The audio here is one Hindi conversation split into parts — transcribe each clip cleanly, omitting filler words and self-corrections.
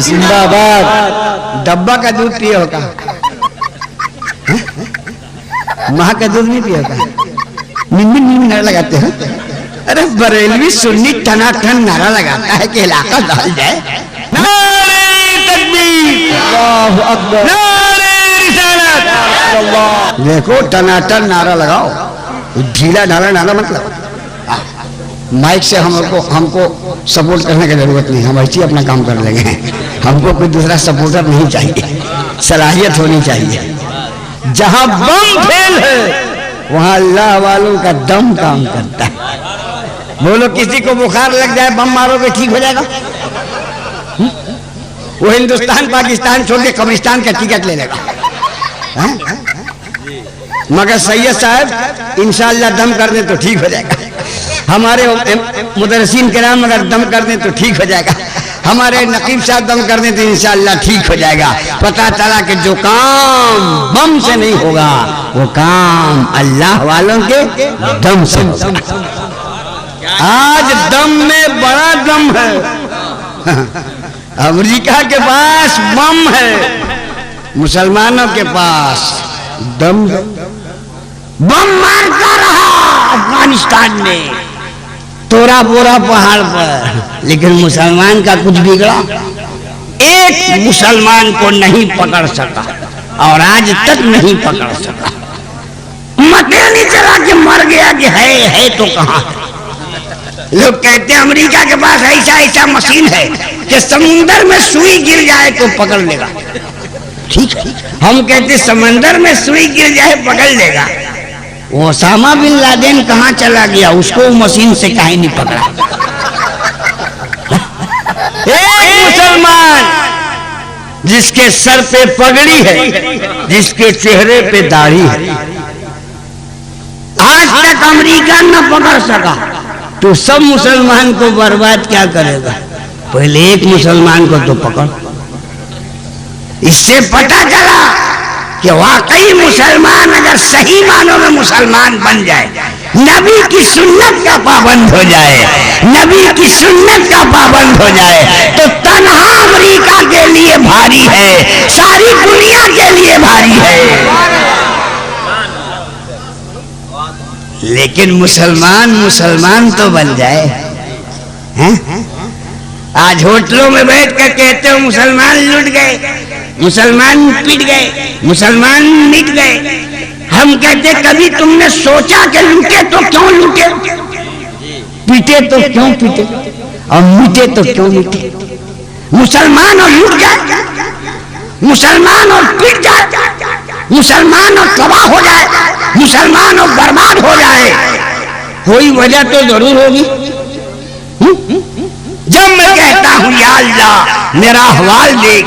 जिंदाबाद। डब्बा का दूध पिए होगा, माँ का दूध नहीं पिए होगा। निम्न नारा लगाते हैं। अरे बरेलवी सुन्नी टनाटन नारा लगाता है कि इलाका डाल जाए। नारे तकबीर, अल्लाहु अकबर, नारे रिसालत। देखो टनाटन नारा लगाओ, ढीला ढाला नारा मतलब। माइक से हमको सपोर्ट करने की जरूरत नहीं, हम ऐसे ही अपना काम कर लेंगे। हमको कोई दूसरा सपोर्टर नहीं चाहिए, सलाहियत होनी चाहिए। जहां बम फेल है वहां अल्लाह वालों का दम काम करता है। बोलो किसी को बुखार लग जाए, बम मारोगे ठीक हो जाएगा? वो हिंदुस्तान पाकिस्तान छोड़ के कब्रिस्तान का टिकट ले लेगा। मगर सैयद साहब इंशाअल्लाह दम कर दे तो ठीक हो जाएगा। हमारे मुदर्रिसीन किराम अगर दम कर दे तो ठीक हो जाएगा। हमारे नकीब साहब दम कर दे तो इंशाअल्लाह ठीक हो जाएगा। पता चला कि जो काम बम से नहीं होगा वो काम अल्लाह वालों के दम से होगा। आज दम में बड़ा दम है। अमेरिका के पास बम है, मुसलमानों के पास दम। बम मारता रहा अफगानिस्तान में, तोरा बोरा पहाड़ पर, लेकिन मुसलमान का कुछ बिगड़ा? एक मुसलमान को नहीं पकड़ सका और आज तक नहीं पकड़ सका। मते नहीं चला कि मर गया कि है तो कहां है। लोग कहते हैं अमेरिका के पास ऐसा मशीन है कि समुंदर में सुई गिर जाए तो पकड़ लेगा। ठीक है, हम कहते समंदर में सुई गिर जाए पकड़ लेगा। वो ओसामा बिन लादेन कहां चला गया, उसको मशीन से काहे नहीं पकड़ा? एक मुसलमान जिसके सर पे पगड़ी है, जिसके चेहरे पे दाढ़ी है, आज तक अमेरिका न पकड़ सका, तो सब मुसलमान को बर्बाद क्या करेगा? पहले एक मुसलमान को तो पकड़। इससे पता चला कि वाकई मुसलमान अगर सही मानों में मुसलमान बन जाए, नबी की सुन्नत का पाबंद हो जाए, नबी की सुन्नत का पाबंद हो जाए, तो तन्हा अमेरिका के लिए भारी है, सारी दुनिया के लिए भारी है। लेकिन मुसलमान तो बन जाए। हैं? आज होटलों में बैठ कर कहते हो मुसलमान लुट गए, मुसलमान पिट गए, मुसलमान मिट गए। हम कहते कभी तुमने सोचा कि लूटे तो क्यों लूटे, पीटे तो क्यों पीटे, और मिटे तो क्यों मिटे? मुसलमान और लूट जाए, मुसलमान और पिट जाए, मुसलमान और तबाह हो जाए, मुसलमान और बर्बाद हो जाए, कोई वजह तो जरूर होगी। जब मैं कहता हूं या अल्लाह मेरा हवाल देख,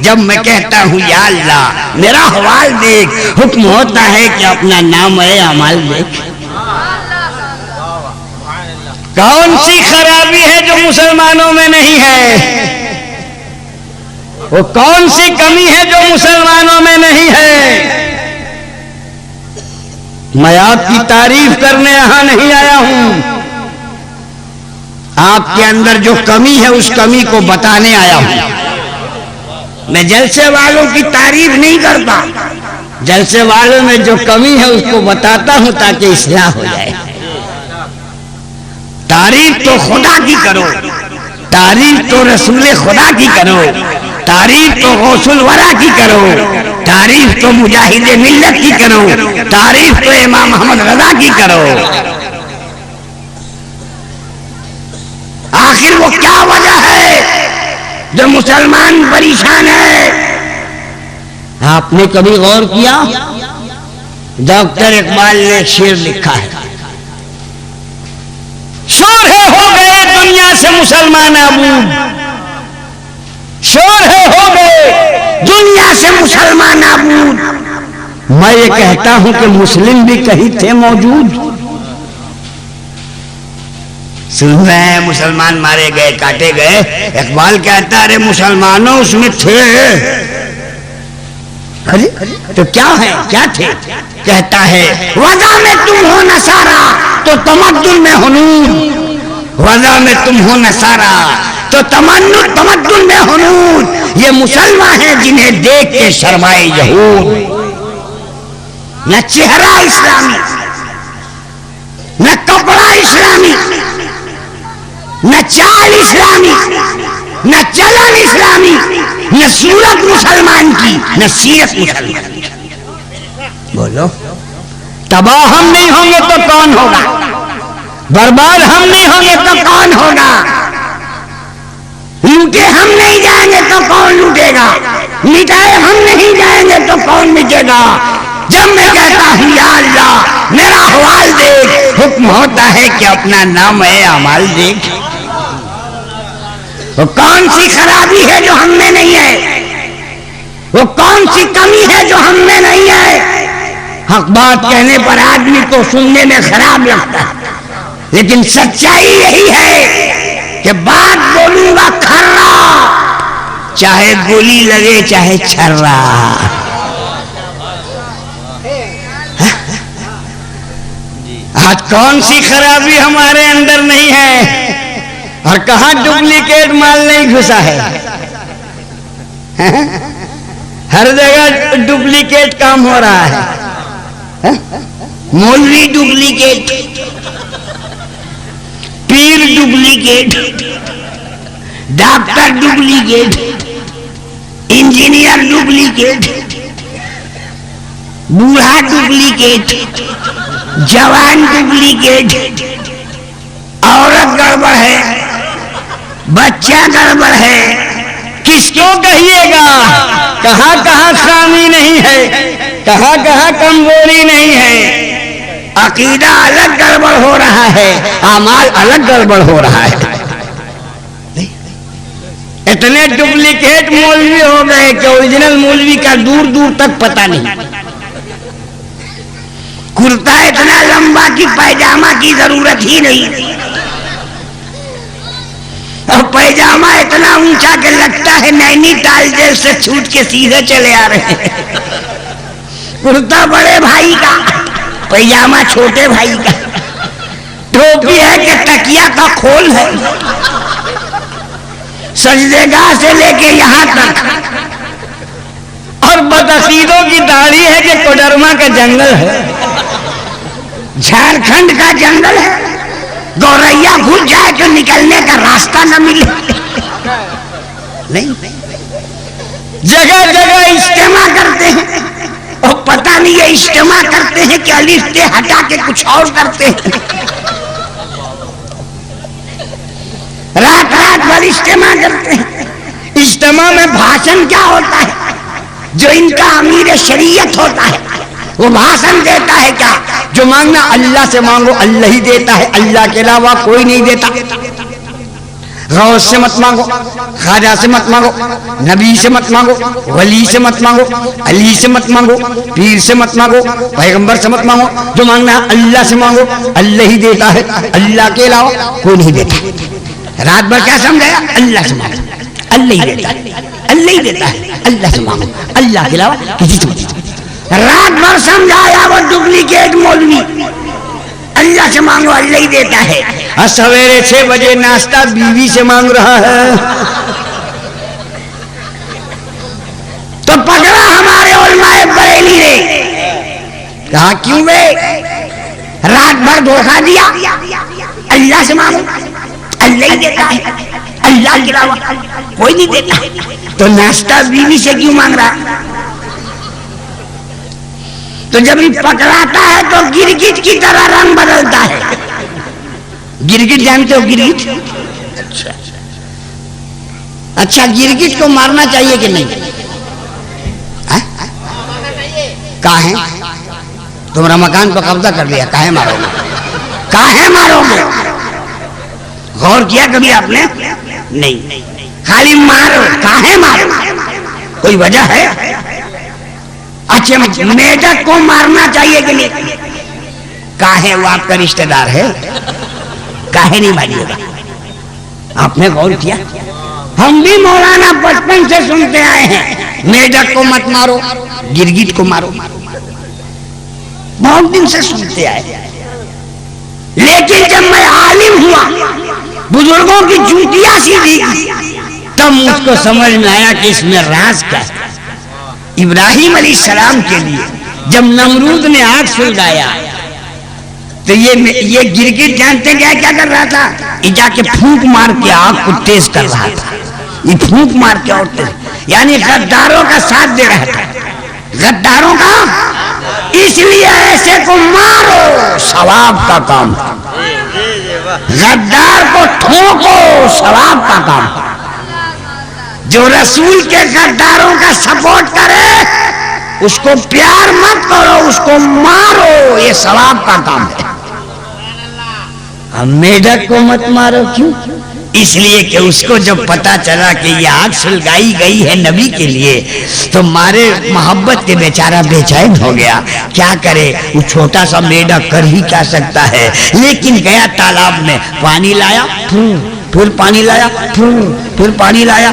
जब मैं कहता हूं या अल्लाह मेरा हवाल देख, हुक्म होता है कि अपना नाम है अमाल देख। कौन सी खराबी है जो मुसलमानों में नहीं है? वो कौन सी कमी है जो मुसलमानों में नहीं है? मैं आपकी तारीफ करने यहां नहीं आया हूं, आपके अंदर जो कमी है उस कमी को बताने आया हूं। मैं जलसे वालों की तारीफ नहीं करता, जलसे वालों में जो कमी है उसको बताता हूं ताकि इस्लाह हो जाए। तारीफ तो खुदा की करो, तारीफ तो रसूल खुदा की करो, तारीफ तो गौसुल वरा की करो, तारीफ तो मुजाहिद मिल्लत की करो, तारीफ तो इमाम मोहम्मद रजा की करो। आखिर वो क्या वजह है जो मुसलमान परेशान है? आपने कभी गौर किया? डॉक्टर इकबाल ने शेर लिखा है, शोर हो गए दुनिया से मुसलमान आबूद, शोर हो गए दुनिया से मुसलमान आबूद। मैं ये कहता हूं कि मुस्लिम भी कहीं थे मौजूद। सुन रहे हैं, मुसलमान मारे गए, काटे गए। इकबाल कहता अरे मुसलमानों उसमें थे। अरे तो क्या है, क्या थे? कहता है वज़ा में तुम हो नसारा तो तमद्दुन में हुनूर, वज़ा में तुम हो नसारा तो तमद्दुन में हुनून, ये मुसलमान हैं जिन्हें देख के शर्माए यहूद। न चेहरा इस्लामी, न कपड़ा इस्लामी, न चाल इस्लामी, न चलन इस्लामी, न सूरत मुसलमान की, न सीरत मुसलमान की। बोलो, तबाह हम नहीं होंगे तो कौन होगा? बर्बाद हम नहीं होंगे तो कौन होगा? लूटे हम नहीं जाएंगे तो कौन लूटेगा? मिटाए हम नहीं जाएंगे तो कौन मिटेगा? जब मैं कहता हूं या अल्लाह मेरा अहवाल देख, हुक्म होता है कि अपना नाम है अमाल देख। वो कौन सी खराबी है जो हम में नहीं है? वो कौन सी कमी है जो हम में नहीं है? हक बात कहने पर आदमी को सुनने में खराब लगता है, लेकिन सच्चाई यही है कि बात बोलूंगा खर्रा, चाहे गोली लगे चाहे छर्रा। आज कौन सी खराबी हमारे अंदर नहीं है और कहां डुप्लीकेट माल नहीं घुसा है? हर जगह डुप्लीकेट काम हो रहा है। मौलवी डुप्लीकेट, पीर duplicate, doctor duplicate, engineer duplicate, बूढ़ा डुप्लीकेट, जवान डुप्लीकेट, औरत गड़बड़ है, बच्चा गड़बड़ है, किसको कहिएगा? कहां कहां खामी नहीं है, कहां कहां कमजोरी नहीं है। अकीदा अलग गड़बड़ हो रहा है, अमाल अलग गड़बड़ हो रहा है। इतने डुप्लीकेट मौलवी हो गए कि ओरिजिनल मौलवी का दूर दूर तक पता नहीं। कुर्ता इतना लंबा कि पैजामा की जरूरत ही नहीं, और पैजामा इतना ऊंचा कि लगता है नैनीताल जेल से छूट के सीधे चले आ रहे हैं। कुर्ता बड़े भाई का, पैजामा छोटे भाई का, टोपी है कि तकिया का खोल है, सजदेगाह से लेके यहां तक, और बदअकीदों की दाढ़ी है कि कोडरमा का जंगल है, झारखंड का जंगल है। गौरैया घुस जाए तो निकलने का रास्ता न मिले। नहीं, जगह जगह इज्तिमा करते हैं और पता नहीं है इज्तिमा करते हैं कि अलिफ ते हटा के कुछ और करते हैं। रात रात भर इज्तिमा करते हैं। इज्तिमा में भाषण क्या होता है? जो इनका अमीर शरीयत होता है वो भाषण देता है क्या? जो मांगना अल्लाह से मांगो, अल्लाह ही देता है, अल्लाह के अलावा कोई नहीं देता। गौस से मत मांगो, खाजा से मत मांगो, नबी से मत मांगो, वली से मत मांगो, अली से मत मांगो, पीर से मत मांगो, पैगंबर से मत मांगो। जो मांगना है अल्लाह से मांगो, अल्लाह ही देता है, अल्लाह के अलावा कोई नहीं देता। रात भर क्या समझाया? अल्लाह से मांगो, अल्लाह ही देता है, अल्लाह ही देता है, अल्लाह से मांगो, अल्लाह के अलावा किसी से मत। रात भर समझाया वो डुप्लीकेट मौलवी, अल्लाह से मांगो, अल्लाह ही देता है, और सवेरे 6 बजे नाश्ता बीवी से मांग रहा है। तो पकड़ा हमारे उलमाए बरेली ने, कहा क्यों बे? रात भर धोखा दिया, अल्लाह से मांगो, अल्लाह ही देता है, अल्लाह के अलावा कोई नहीं देता। तो नाश्ता बीवी से क्यों मांग रहा? तो जब ये पकड़ाता है तो गिरगिट की तरह रंग बदलता है। गिरगिट जानते हो? गिरगिट, अच्छा गिरगिट को मारना चाहिए कि नहीं? काहे? तुम्हारा मकान पर कब्जा कर लिया, काहे मारोगे? काहे मारोगे? गौर किया कभी आपने? नहीं, खाली मारो। काहे मारो? कोई वजह है? अच्छा, मेढक को मारना चाहिए कि नहीं? काहे? वो आपका रिश्तेदार है, काहे नहीं मारिएगा? आपने गौर किया? हम भी मौलाना बचपन से सुनते आए हैं, मेढक को मत मारो, गिरगिट को मारो, बहुत दिन से सुनते आए। लेकिन जब मैं आलिम हुआ बुजुर्गों की जूतियां सीधी, तब मुझको समझ में आया कि इसमें राज क्या है। इब्राहिम अलैहिस्सलाम के लिए जब नमरूद ने आग सुलगाया तो ये गिरगिट जानते क्या क्या कर रहा था? ये जाके फूंक मार के आग को तेज कर रहा था। ये फूंक मार के और तेज, यानी गद्दारों का साथ दे रहा था, गद्दारों का। इसलिए ऐसे को मारो, सवाब का काम। गद्दार को ठोको, सवाब का काम। जो रसूल के गद्दारों का सपोर्ट करे उसको प्यार मत करो, उसको मारो, ये सवाब का काम है। अब मेढक को मत मारो, क्यों? इसलिए कि उसको जब पता चला कि ये आग सुलगाई गई है नबी के लिए, तो मारे मोहब्बत के बेचारा बेचैन हो गया। क्या करे, वो छोटा सा मेढक कर ही क्या सकता है। लेकिन गया तालाब में, पानी लाया, फिर पानी लाया, फिर पानी लाया,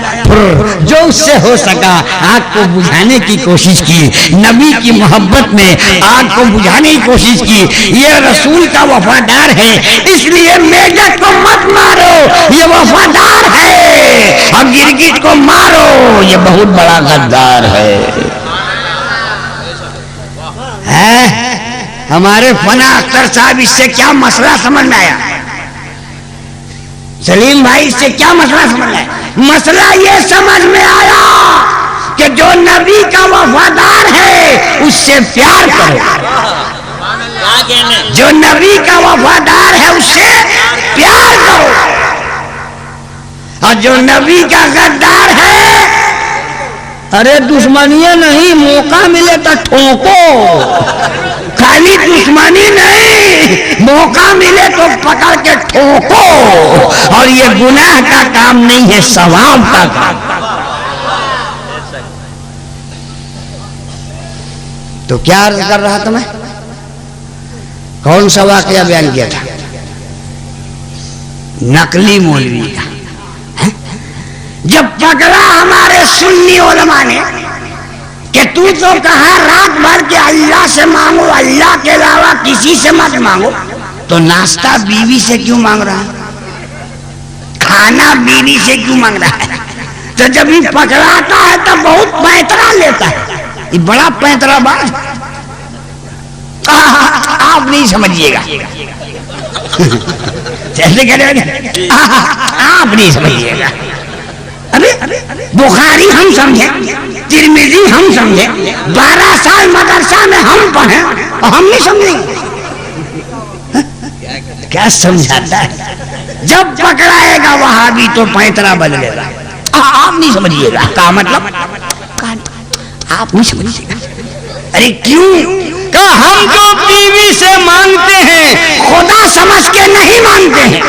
जो उससे हो सका आग को बुझाने की कोशिश की। नबी की मोहब्बत में आग को बुझाने की कोशिश की। ये रसूल का वफादार है, इसलिए मेढक को मत मारो, ये वफादार है। अब गिरगिट को मारो, ये बहुत बड़ा गद्दार है। हमारे फना अख्तर साहब, इससे क्या मसला समझ में आया? सलीम भाई, इससे क्या मसला समझ में आया? मसला ये समझ में आया कि जो नबी का वफादार है उससे प्यार करो। जो नबी का वफादार है उससे प्यार करो, और जो नबी का गद्दार है, अरे दुश्मनियां नहीं, मौका मिले तो ठोको। खाली दुश्मनी नहीं, मौका मिले तो पकड़ के ठोको। और ये गुनाह का काम नहीं है, सवाब का काम। तो क्या अर्ज कर रहा था मैं? कौन सा वाकया बयान किया था? नकली मौलवी का। जब पकड़ा हमारे सुन्नी उलमा ने कि तू तो कहा रात भर के अल्लाह से मांगो, अल्लाह के अलावा किसी से मत मांगो, तो नाश्ता बीवी से क्यों मांग रहा है? खाना बीवी से क्यों मांग रहा है? तो जब ये पकड़ाता है तो बहुत पैंतरा लेता है, ये बड़ा पैंतराबाज। आप नहीं समझिएगा, जैसे कह रहे आप नहीं समझिएगा। अरे बुखारी हम समझे, तिरमिजी हम समझे, 12 साल मदरसा में हम पढ़े, और हम नहीं समझेंगे? क्या समझाता है? जब पकड़ाएगा वहाबी तो पैंतरा बदलेगा। आप नहीं समझिएगा। का मतलब आप नहीं समझिएगा। अरे क्यों? कहा हम जो बीवी से मांगते हैं खुदा समझ के नहीं मांगते हैं।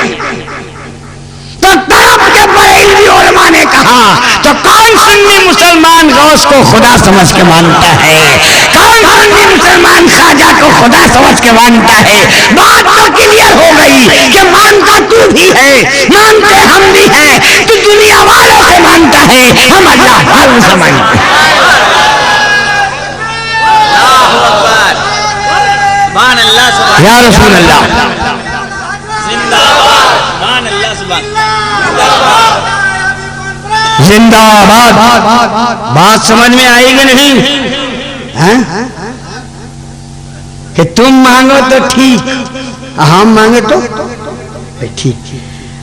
तो तरफ के बरेलवी उलमा ने कहा, तो कौन सुन्नी मुसलमान गौस को खुदा समझ के मानता है? कौन सुन्नी मुसलमान ख्वाजा को खुदा समझ के मानता है? बात तो क्लियर हो गई कि मानता तू भी है, मानते हम भी हैं। तू दुनिया वालों से मानता है, हम अल्लाह वालों से मानते हैं। या रसूल अल्लाह, जिंदाबाद। बात समझ में आएगी नहीं? हैं? कि तुम मांगो तो ठीक, हम मांगे तो ठीक।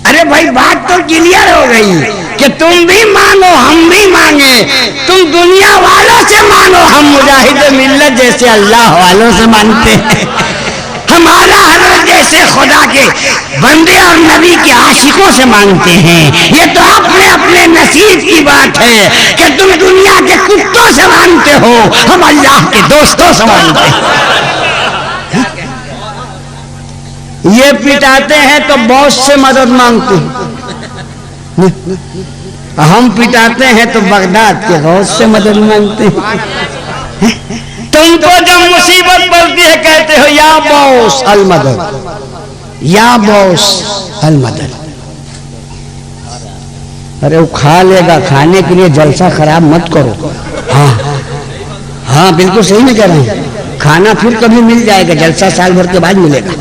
अरे भाई बात तो क्लियर हो गई कि तुम भी मांगो हम भी मांगे। तुम दुनिया वालों से मांगो, हम मुजाहिद मिल्लत जैसे अल्लाह वालों से मानते हैं। हमारा हजरत जैसे खुदा के बंदे और नबी के आशिकों से मांगते हैं। ये तो अपने अपने नसीब की बात है कि तुम दुनिया के कुत्तों से मांगते हो, हम अल्लाह के दोस्तों से मांगते हैं। ये पिटाते हैं तो बॉस से मदद मांगते हैं, हम पिटाते हैं तो बगदाद के गौस से मदद मांगते हैं। तुमको जब मुसीबत पड़ती है कहते हो या बॉस अल मदद, या बॉस अल मदद। अरे वो खा लेगा, खाने के लिए जलसा खराब मत करो। हाँ हाँ बिल्कुल सही नहीं कह रहे हैं। खाना फिर कभी मिल जाएगा, जलसा साल भर के बाद मिलेगा।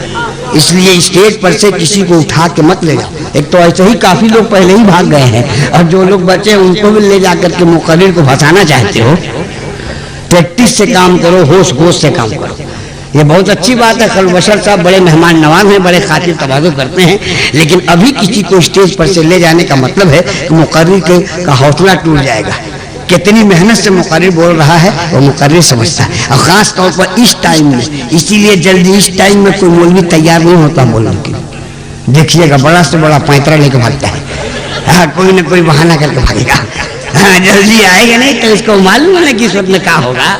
इसलिए स्टेज पर से किसी को उठा के मत ले जाओ। एक तो ऐसे ही काफी लोग पहले ही भाग गए हैं, और जो लोग बचे उनको भी ले जाकर के मुकर्रिर को फंसाना चाहते हो। प्रैक्टिस से काम करो, होश होश से काम करो। ये बहुत अच्छी बात है। कल बशर साहब बड़े मेहमान नवाज हैं, बड़े खातिर तवाज़ु करते हैं, लेकिन अभी किसी को स्टेज पर से ले जाने का मतलब है कि मुकर्रिर का हौसला टूट जाएगा। कितनी मेहनत से मुकर्रिर बोल रहा है वो मुकर्रिर समझता है, और खास तौर पर इस टाइम में। इसीलिए जल्दी इस टाइम में कोई मौलवी तैयार नहीं होता बोलने के लिए। देखिएगा बड़ा से बड़ा पैंतरा लेकर भागता है, हाँ, कोई ना कोई बहाना करके भागेगा। हाँ, जल्दी आएगा नहीं तो इसको मालूम है कि इस वक्त में क्या होगा।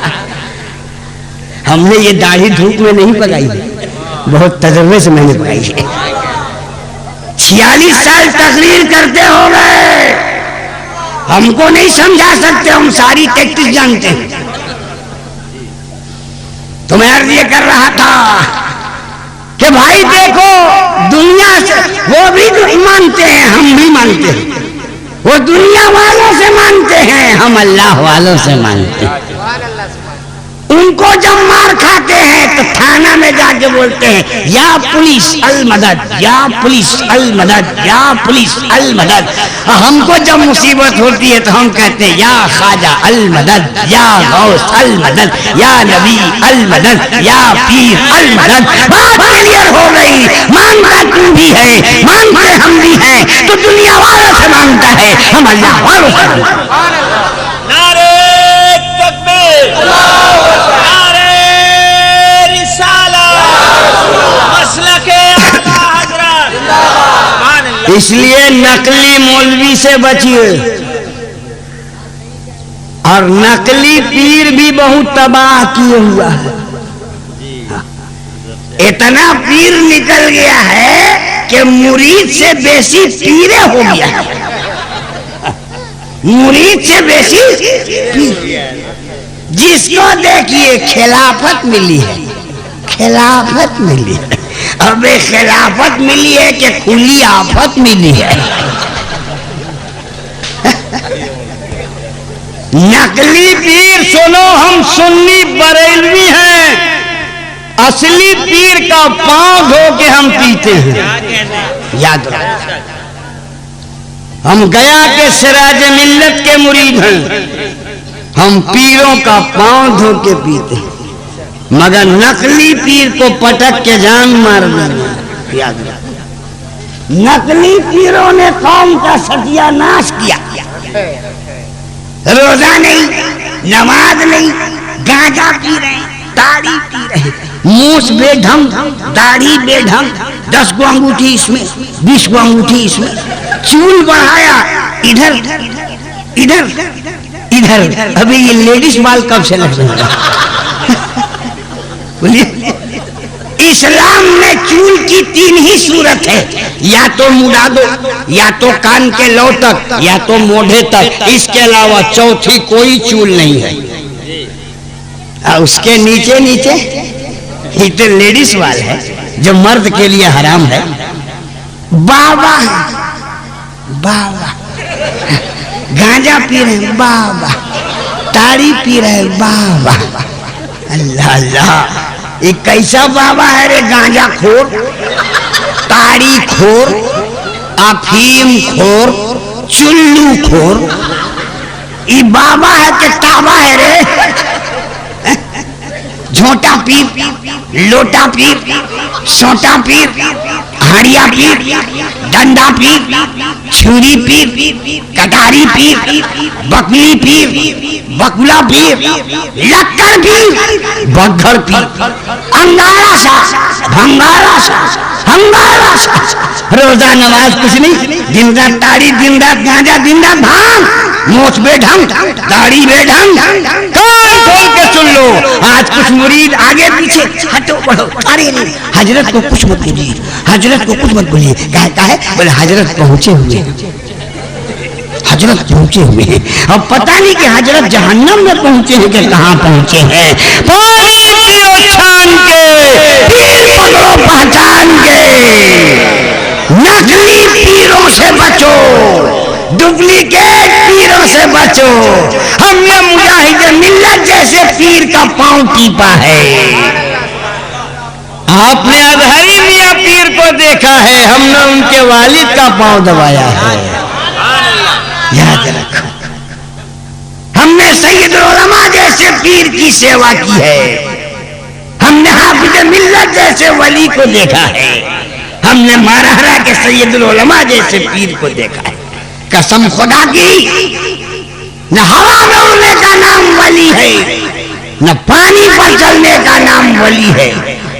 हमने ये दाढ़ी धूप में नहीं पकाई, बहुत तजर्बे से मैंने पकाई है। 46 साल तकरीर करते हो गए, हमको नहीं समझा सकते, हम सारी टैक्टिस जानते हैं। तो मैं अर्ज ये कर रहा था कि भाई देखो, दुनिया से वो भी मानते हैं, हम भी मानते हैं। वो दुनिया वालों से मानते हैं, हम अल्लाह वालों से मानते हैं। उनको जब मार खाते हैं तो थाना में जाके बोलते हैं या पुलिस अल मदद, या पुलिस अल मदद, या पुलिस अल मदद। हमको जब मुसीबत होती है तो हम कहते हैं या ख्वाजा अल मदद, या गौस अल मदद, या नबी अल मदद, या पीर अल मदद। बात क्लियर हो गई। मानता तू भी है, मानते हम भी हैं, तो दुनिया वालों से मानता है, हम अल्लाह वालों से मानते हैं। नारे तकबीर, नारे रिसालत, मसलके आला हज़रत। इसलिए नकली मौलवी से बचिए, और नकली पीर भी बहुत तबाह किए हुआ है। इतना पीर निकल गया है कि मुरीद से बेसी पीरे हो गया है। मुरीद से बेसी पीर। जिसको देखिए खिलाफत मिली है, खिलाफत मिली है। अब खिलाफत मिली है कि खुली आफत मिली है। नकली पीर सुनो, हम सुन्नी बरेलवी हैं, असली पीर का पांव धो के हम पीते हैं। याद रखो, हम गया के सिराज मिल्लत के मुरीद हैं, हम पीरों का पांव धो के पीते हैं। मगर नकली पीर को पटक के जान मार देना। याद रखो, नकली पीरों ने कौम का सत्यानाश किया। रोजा नहीं, नमाज नहीं, गांजा पी रहे, ताड़ी पी रहे, मूछ बेढंग, दाढ़ी बेढंग, 10 गो अंगूठी इसमें, 20 गो अंगूठी इसमें, चूल बढ़ाया इधर इधर इधर। अभी ये लेडीज बाल कब से लग रहे बोलिए। इस्लाम में चूल की 3 ही सूरत है, या तो मुड़ा दो, या तो कान के लौ तक, या तो मोढ़े तक। इसके अलावा चौथी कोई चूल नहीं है। उसके नीचे नीचे ये तो लेडीज वाल है जो मर्द के लिए हराम है। बाबा बाबा गांजा पी रहे हैं, बाबा ताड़ी पी रहे हैं, बाबा। अल्लाह अल्लाह, ये कैसा बाबा है रे? गांजा खोर, ताड़ी खोर, अफीम खोर, चुल्लू खोर। ये बाबा है कि ताबा है रे? झोटा पीर, लोटा पीर, सोटा पीर, हाड़िया पीर, डंडा पीर, छुरी पीर, कटारी पीर, बकली पीर, बकुला पीर, लक्कड़ पीर, बघर पीर, अंगारा सा, भंगारा सा, हंगारा सा। रोजा नमाज कुछ नहीं, दिन रात ताड़ी, दिन रात गांजा, दिन रात भांग, मोछ बेढंग, दाढ़ी बेढंग। कान खोल के सुन लो, आज कुछ मुरीद आगे पीछे हटो बढ़ो, अरे नहीं हजरत को कुछ मत बोलिए, हजरत को कुछ मत बोलिए। कहता है बोले हजरत पहुंचे हुए, हजरत पहुंचे हुए हैं। अब पता नहीं कि हजरत जहन्नम में पहुंचे हैं कि कहाँ पहुंचे हैं। छान के पीर पकड़ो पहचान के। नकली पीरों से बचो, डुप्लीकेट पीरों से बचो। हमने मुजाहिद मिल्लत जैसे पीर का पांव टीपा है। आपने अजहरी मियां पीर को देखा है, हमने उनके वालिद का पांव दबाया है। याद रखो, हमने सैयद उलमा जैसे पीर की सेवा की है, हमने हाफिज मिल्लत जैसे वली को देखा है, हमने मारहरा के सैयद उलमा जैसे पीर को देखा है। कसम खुदा की, न हवा में उड़ने का नाम वली है, न पानी पर चलने का नाम वली है,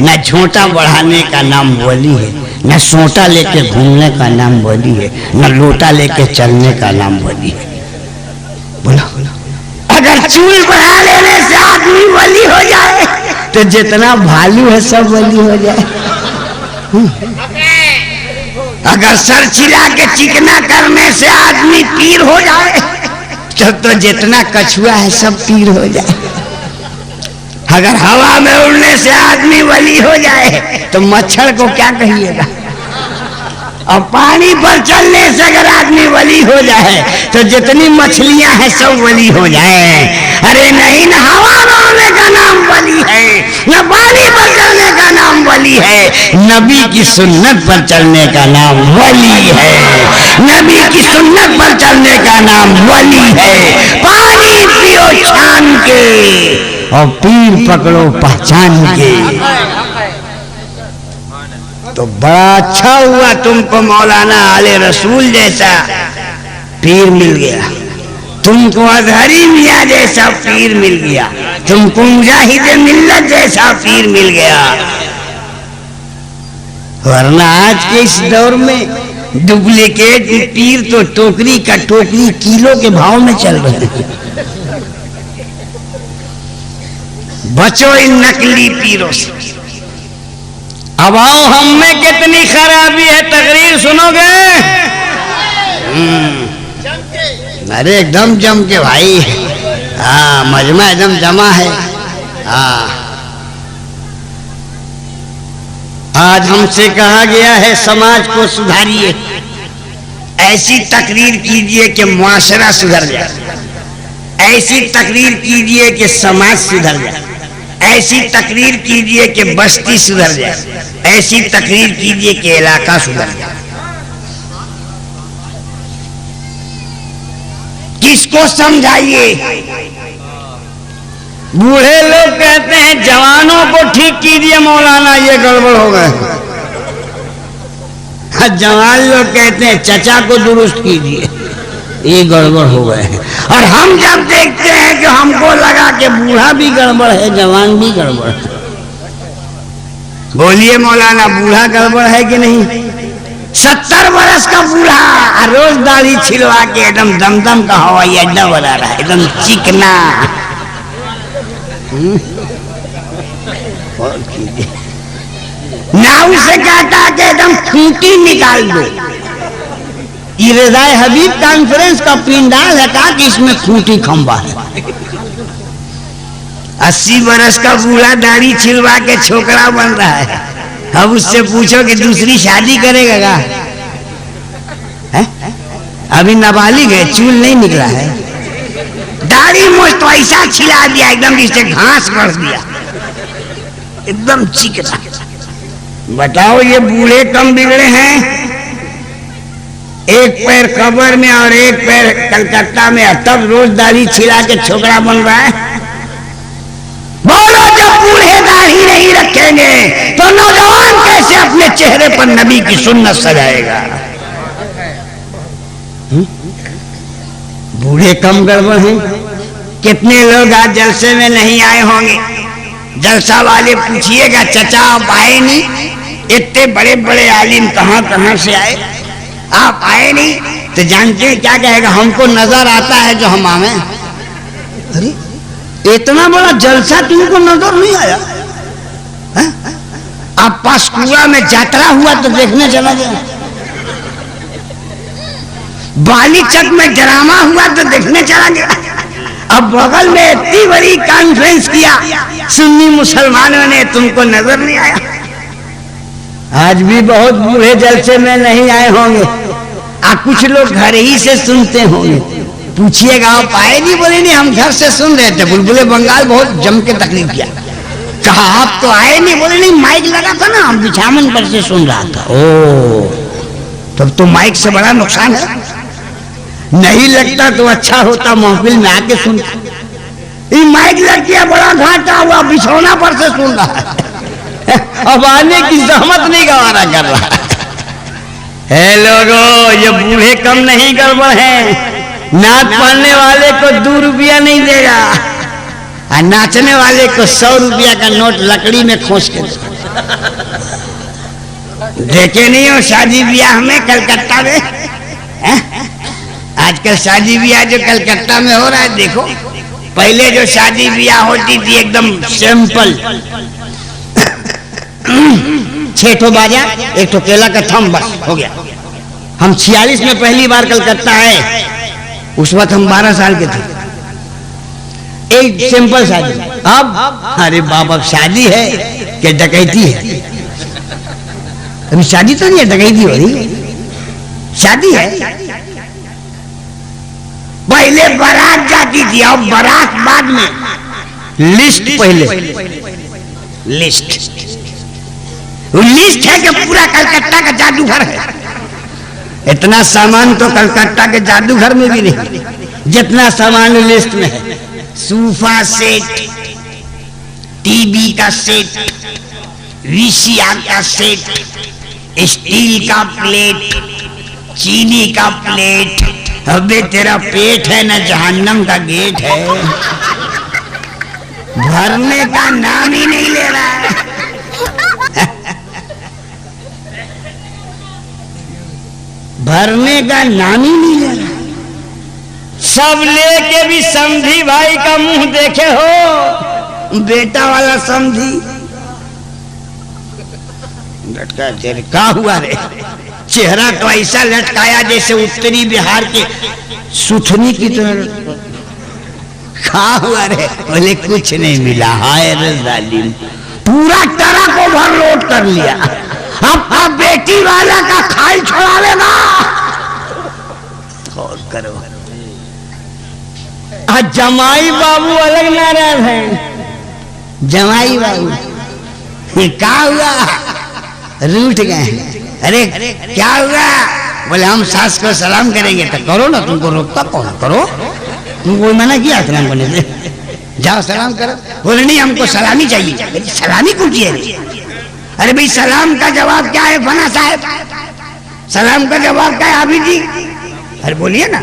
न झोंटा बढ़ाने का नाम वली है, न सोटा लेके घूमने का नाम वली है, न लोटा लेके चलने का नाम वली है। बोलो, अगर चूल बढ़ा लेने से आदमी वली हो जाए तो जितना भालू है सब वली हो जाए। अगर सर छिला के चिकना करने से आदमी पीर हो जाए तो जितना कछुआ है सब पीर हो जाए। अगर हवा में उड़ने से आदमी वली हो जाए तो मच्छर को क्या कहिएगा, और पानी पर चलने से अगर आदमी वली हो जाए तो जितनी मछलियां हैं सब वली हो जाए। अरे नहीं, न हवा में उड़ने का नाम वली है, न पानी पर चलने का नाम वली है, नबी की सुन्नत पर चलने का नाम वली है। नबी की सुन्नत पर चलने का नाम वली है। पानी पियो छान के और पीर पकड़ो पहचान के। तो बड़ा अच्छा हुआ तुमको मौलाना आले रसूल जैसा पीर मिल गया, तुमको अजहरी मियां जैसा पीर मिल गया, तुमको मुजाहिद मिल्लत जैसा पीर मिल गया। वरना आज के इस दौर में डुप्लीकेट पीर तो टोकरी का टोकरी किलो के भाव में चल रहे हैं। बचो इन नकली पीरों से। अब आओ, हम में कितनी खराबी है, तकरीर सुनोगे? अरे एकदम जम के भाई, हाँ मजमा एकदम जमा है। हाँ, आज हमसे कहा गया है समाज को सुधारिए, ऐसी तकरीर कीजिए कि मुआशरा सुधर जाए, ऐसी तकरीर कीजिए कि समाज सुधर जाए, ऐसी तकरीर कीजिए कि बस्ती सुधर जाए, ऐसी तकरीर कीजिए कि इलाका सुधर जाए। किसको समझाइए? बूढ़े लोग कहते हैं जवानों को ठीक कीजिए मौलाना, ये गड़बड़ हो गए। जवान लोग कहते हैं चचा को दुरुस्त कीजिए, ये गड़बड़ हो गए हैं। और हम जब देखते हैं कि हमको लगा कि बूढ़ा भी गड़बड़ है जवान भी गड़बड़ है, बोलिए मौलाना बूढ़ा गड़बड़ है कि नहीं? 70 बरस का बूढ़ा रोज दाढ़ी छिलवा के एकदम दमदम का हवाई अड्डा बना रहा है, एकदम चिकना। नाव से कहता कि एकदम खूंटी निकाल दो। ये रज़ाए हबीब कॉन्फ्रेंस का पिंडाल है, कहा कि इसमें खूंटी खंबा है। 80 बरस का बूढ़ा दाढ़ी छिलवा के छोकरा बन रहा है। अब उससे पूछो कि दूसरी शादी करेगा क्या? अभी नाबालिग है, चूल नहीं निकला है, दाढ़ी मोछ तो ऐसा छिला दिया एकदम जिससे घास कर दिया, एकदम चिकना। बताओ ये बूढ़े कम बिगड़े हैं? एक पैर कब्र में और एक पैर कलकत्ता में, तब रोज दाढ़ी छिला के छोकरा बन रहा है। बोलो, जब बूढ़े दाढ़ी नहीं रखेंगे तो नौजवान कैसे अपने चेहरे पर नबी की सुन्नत सजाएगा? बूढ़े कम गड़बड़ हैं। कितने लोग आज जलसे में नहीं आए होंगे? जलसा वाले पूछिएगा चचा आप आए नहीं? इतने बड़े बड़े आलिम कहां कहां से आए, आप आए नहीं? तो जानते हैं क्या कहेगा? हमको नजर आता है जो हम आवे। अरे इतना बड़ा जलसा तुमको नजर नहीं आया? आप पासकुआ में यात्रा हुआ तो देखने चला गया, बाली चक में ड्रामा हुआ तो देखने चला गया, अब बगल में इतनी बड़ी कॉन्फ्रेंस किया सुन्नी मुसलमानों ने, तुमको नजर नहीं आया? आज भी बहुत बूढ़े जलसे में नहीं आए होंगे, कुछ लोग घर ही से सुनते होंगे। पूछिएगा आप आए नहीं? बोले नहीं, हम घर से सुन रहे थे, बुलबुले बंगाल बहुत जम के तकलीफ किया। कहा आप तो आए नहीं, बोले नहीं माइक लगा था ना, हम बिछावन पर से सुन रहा था। ओ तब तो माइक से बड़ा नुकसान है, नहीं लगता तो अच्छा होता महफिल में आके सुन। ये माइक लग गया, बड़ा घाटा हुआ, बिछौना पर से सुन रहा है, अब आने की जहमत नहीं गवारा कर रहा है। लोगों, ये बूढ़े कम नहीं गड़बड़ है, नाच पढ़ने वाले को 2 रुपया नहीं देगा और नाचने वाले को 100 रुपया का नोट लकड़ी में खोस के देखे नहीं हो शादी ब्याह में कलकत्ता में? आजकल शादी ब्याह जो कलकत्ता में हो रहा है देखो, पहले जो शादी ब्याह होती थी एकदम सिंपल, 6 ठो बाजा, 1 ठो केला का थम, बस हो गया। हम 46 में पहली बार कलकत्ता आए, उस वक्त हम 12 साल के थे, एक सिंपल शादी। अब अरे बाप, अब शादी है कि डकैती है? अभी शादी तो नहीं है, डकैती हो रही, शादी है। पहले बारात जाती थी, अब बारात बाद में, लिस्ट पहले, लिस्ट है कि पूरा कलकत्ता का जादूगर है। इतना सामान तो कलकत्ता के जादूगर में भी नहीं, जितना सामान लिस्ट में है। सोफा सेट, टीवी का सेट, वीसीआर का सेट, स्टील का प्लेट, चीनी का प्लेट। अबे तेरा पेट है ना जहन्नम का गेट है, भरने का नाम ही नहीं ले रहा है। भरने का नाम ही नहीं ले रहा, सब लेके भी समधी भाई का मुंह देखे हो, बेटा वाला समधी लटका। तेरे क्या हुआ रे? चेहरा तो ऐसा लटकाया जैसे उत्तरी बिहार के सुथनी की तरह। क्या हुआ रे? बोले कुछ नहीं मिला। हाय रे जालिम, पूरा तरह को भर लोड कर लिया। अब बेटी वाला का खाल छोड़ावेगा। और करो, जमाई बाबू अलग नाराज है। जमाई बाबू ये क्या हुआ? रूठ गए। अरे क्या हुआ? बोले हम सास को सलाम करेंगे। तो करो ना, तुमको रोकता कौन? करो, तुमको मना किया सलाम करने से? जाओ सलाम करो। बोले नहीं, हमको सलामी चाहिए। सलामी कौन चाहिए? अरे भाई सलाम का जवाब क्या है फना साहब? सलाम का जवाब क्या है हाफिज जी? अरे बोलिए ना,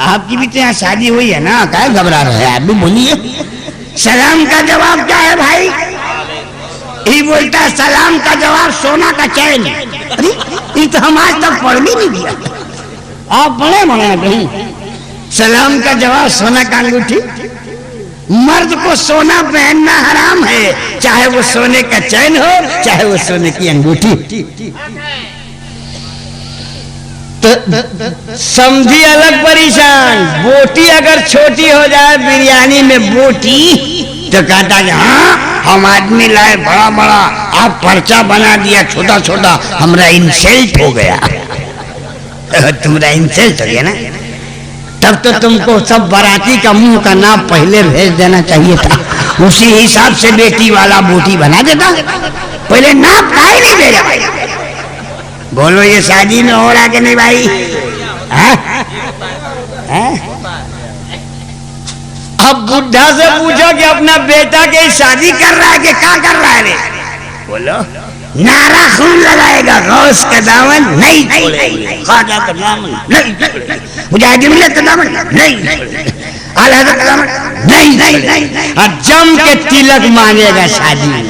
आपकी भी तो यहाँ शादी हुई है ना, क्या घबरा रहे हैं आप भी? बोलिए, सलाम का जवाब क्या है भाई? ही बोलता है सलाम का जवाब सोना का चैन। अरे ये तो हम आज तक पढ़ भी नहीं दिया। आप पढ़े मना कहीं? सलाम का जवाब सोना का अंगूठी। मर्द को सोना पहनना हराम है, चाहे वो सोने का चैन हो, चाहे वो सोने की अंगूठी। तो समझी अलग परेशान। बोटी अगर छोटी हो जाए बिरयानी में बोटी, तो कहता कि हाँ हम आदमी लाए बड़ा बड़ा, आप पर्चा बना दिया छोटा छोटा, हमरा इंसल्ट हो गया। तुम्हारा इंसल्ट हो गया ना, तब तो तुमको सब बाराती का मुंह का नाप पहले भेज देना चाहिए था। उसी हिसाब से बेटी वाला बोटी बना देता। पहले नाप काहे नहीं भेजा भाई? बोलो ये शादी में हो रहा कि नहीं भाई? अब बुढ़ा से पूछो कि अपना बेटा के शादी कर रहा है कि क्या कर रहा है रे? बोलो, नारा खून लगाएगा, गौस का दामन नहीं छोड़ेगा, ख्वाजा का दामन नहीं छोड़ेगा, मुजाहिदीन मिल्लत का दामन नहीं छोड़ेगा, आला हज़रत का दामन नहीं। और जम के तिलक मांगेगा शादी में,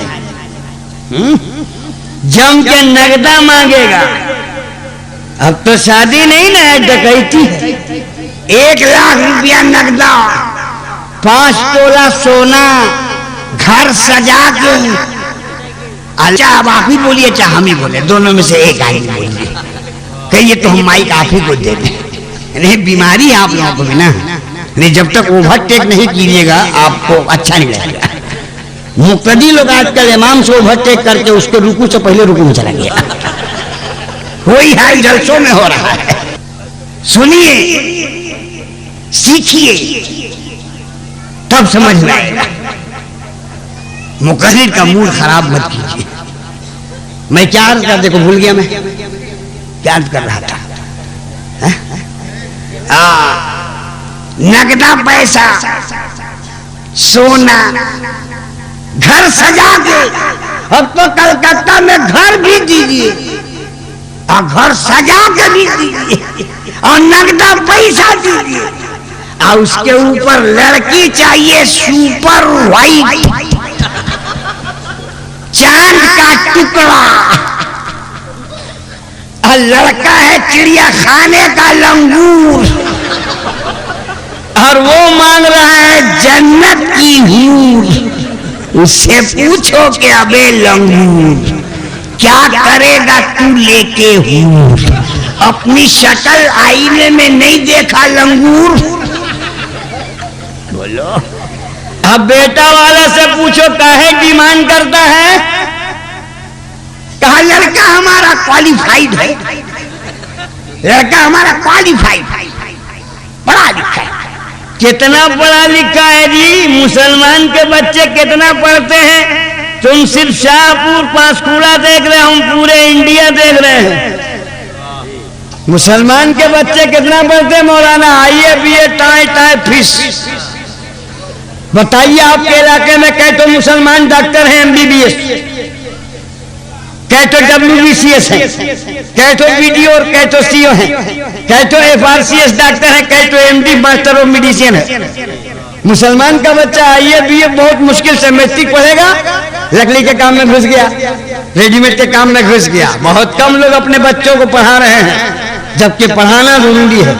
जम के नगदा मांगेगा। अब तो शादी नहीं ना है, डकैती है। 1 लाख रुपया नगदा, 5 तोला सोना, घर सजा के। अच्छा अब आप ही बोलिए चाहे हम ही बोले, दोनों में से एक आदमी बोलिए। कहिए तो हम माइक आप ही को दे दें। नहीं बीमारी है आप लोगों को भी ना, नहीं जब तक ओवरटेक नहीं कीजिएगा आपको अच्छा नहीं लगेगा। मुक्तदी लोग आजकल इमाम से ओवरटेक करके उसके रुकू से पहले रुकू में चला गया। वही हाल जलसों में हो रहा है। सुनिए, सीखिए, तब समझ में आएगा। मुकर्रिर का मूड खराब मत कीजिए। मैं क्या अर्ज कर, देखो भूल गया मैं क्या अर्ज कर रहा था। नगदा पैसा, सोना, घर सजा के, अब तो कलकत्ता में घर भी दीजिए और घर सजा के भी दीजिए और नगदा पैसा दीजिए और उसके ऊपर लड़की चाहिए सुपर वाइट, चांद का टुकड़ा, और लड़का है चिड़िया खाने का लंगूर और वो मांग रहा है जन्नत की हूर। उससे पूछो कि अबे लंगूर क्या करेगा तू लेके हूर? अपनी शक्ल आईने में नहीं देखा लंगूर? बोलो। अब बेटा वाला से पूछो काहे डिमांड करता है? कहा लड़का हमारा क्वालिफाइड है, लड़का हमारा क्वालिफाइड पढ़ा लिखा है। कितना पढ़ा लिखा है जी? मुसलमान के बच्चे कितना पढ़ते हैं? तुम सिर्फ शाहपुर पांचकुड़ा देख रहे, हम पूरे इंडिया देख रहे हैं। मुसलमान के बच्चे कितना पढ़ते हैं मौलाना? आइए बीए टाई टाई फिश। बताइए आपके इलाके में कई तो मुसलमान डॉक्टर हैं एमबीबीएस, कई तो WBCS है, कई तो BDO और कई तो CO है, कई तो FRCS डॉक्टर है, कई तो MD मास्टर ऑफ मेडिसिन है। मुसलमान का बच्चा आइए बीए बहुत मुश्किल से मैट्रिक पढ़ेगा, लकड़ी के काम में घुस गया, रेडीमेड के काम में घुस गया। बहुत कम लोग अपने बच्चों को पढ़ा रहे हैं, जबकि पढ़ाना जरूरी है।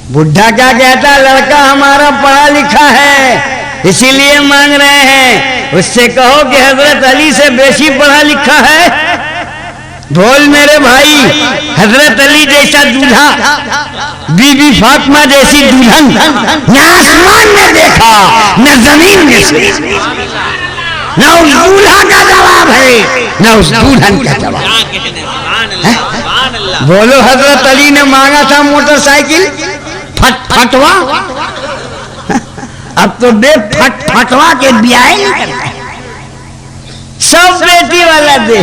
बुढ़ा क्या कहता है? लड़का हमारा पढ़ा लिखा है इसीलिए मांग रहे हैं। उससे कहो कि हजरत अली से बेशी पढ़ा लिखा है। बोल मेरे भाई, हजरत अली जैसा दूल्हा, बीबी फातिमा जैसी दुल्हन न आसमान में देखा न जमीन में सुना। न उस दूल्हा का जवाब है न उस दुल्हन का जवाब। बोलो, हजरत अली ने मांगा था मोटरसाइकिल फटवा, अब तो दे फटवा के ब्याह नहीं करता, सब बेटी वाला दे।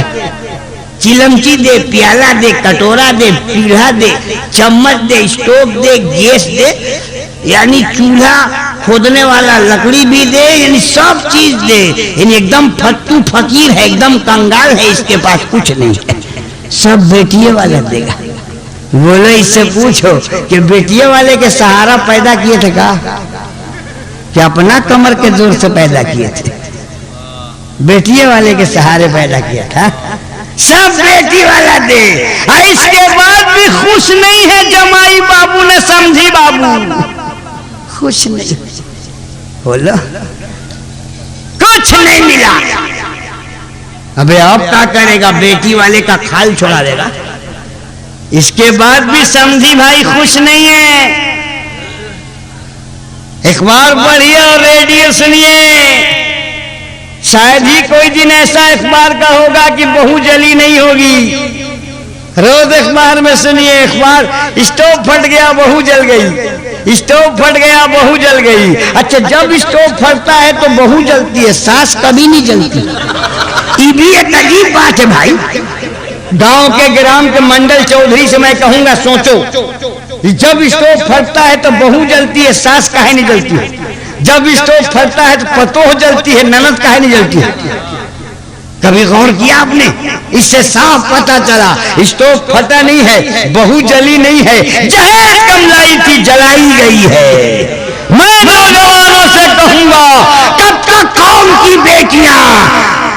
चिलमची दे, प्याला दे, कटोरा दे, पीढ़ा दे, चम्मच दे, स्टोव दे, गैस दे, यानी चूल्हा खोदने वाला लकड़ी भी दे, यानी सब चीज दे। यानी एकदम फट्टू फकीर है, एकदम कंगाल है, इसके पास कुछ नहीं है, सब बेटिए वाला देगा। बोलो, इससे पूछो कि बेटिए वाले के सहारा पैदा किए थे का? कि अपना कमर के जोर से पैदा किए थे? बेटिए वाले के सहारे पैदा किया था। सब बेटी वाला दे। इसके बाद भी खुश नहीं है जमाई बाबू ने, समझी बाबू खुश नहीं। बोलो, कुछ नहीं मिला। अबे अब क्या करेगा? बेटी वाले का खाल छोड़ा देगा। इसके बाद भी समझी भाई खुश नहीं है। एक बार पढ़िए और रेडियो सुनिए, शायद ही कोई दिन ऐसा अखबार का होगा कि बहू जली नहीं होगी। रोज अखबार में सुनिए, अखबार स्टोव फट गया बहू जल गई, स्टोव फट गया बहू जल गई। अच्छा, जब स्टोव फटता है तो बहू जलती है, सास कभी नहीं जलती। ये भी एक अजीब बात है भाई। गांव के ग्राम के मंडल चौधरी से मैं कहूंगा, सोचो, जब स्टोव फटता है तो बहू जलती है, सास काहे नहीं जलती है? जब स्टोव फटता है तो पतोह जलती है, ननद काहे नहीं जलती है? कभी गौर किया आपने? इससे साफ पता चला स्टोव फटा नहीं है, बहू जली नहीं है, जहेज कम लाई थी जलाई गई है। मैं नौजवानों से कहूंगा, कब तक कौम की बेटियां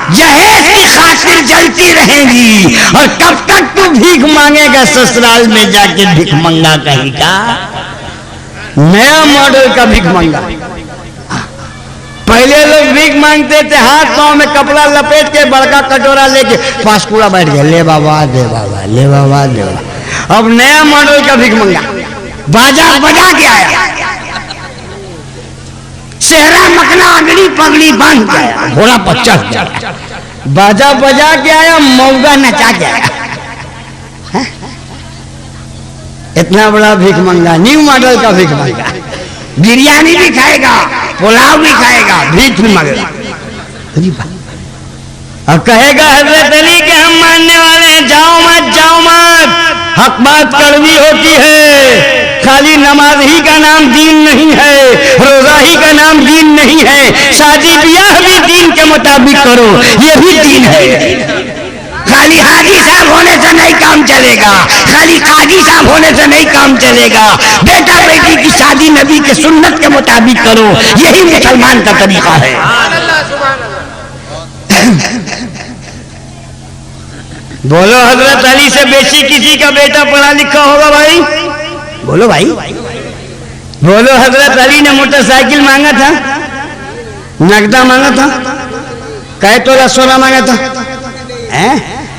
जहेज की खातिर जलती रहेंगी और कब तक तू भीख मांगेगा ससुराल में जाके? भीख मंगा कहीं का, नया मॉडल का भीख मंगा। पहले लोग भीख मांगते थे, हाथ पांव में कपड़ा लपेट के बड़का कटोरा लेके पांचकुड़ा बैठ गए, ले बाबा दे बाबा, ले बाबा दे बाबा। अब नया मॉडल का भीख मंगा, बाजा बजा के आया, सेहरा मखना अगड़ी पगड़ी बांध के आया, घोड़ा पर चढ़ गया, बाजा बजा के आया, मौगा नचा के आया। इतना बड़ा भीख मंगा, न्यू मॉडल का भीख मंगा। बिरयानी भी खाएगा, पुलाव भी खाएगा, भीख भी मांगेगा और कहेगा हजरत अली के हम मानने वाले हैं, जाओ मत, हक बात कड़वी होती है, खाली नमाज ही का नाम दीन नहीं है, रोजा ही का नाम दीन नहीं है, शादी ब्याह भी दीन के मुताबिक करो, ये भी दीन है। खाली हाजी साहब होने से नहीं काम चलेगा, खाली काजी साहब होने से नहीं काम चलेगा, बेटा बेटी की शादी नबी के सुन्नत के मुताबिक करो, यही मुसलमान का तरीका है। बोलो हजरत अली से बेशी किसी का बेटा पढ़ा लिखा होगा भाई? बोलो भाई, बोलो हजरत अली ने मोटरसाइकिल मांगा था, नगदा मांगा था, कै तोला सोना मांगा था?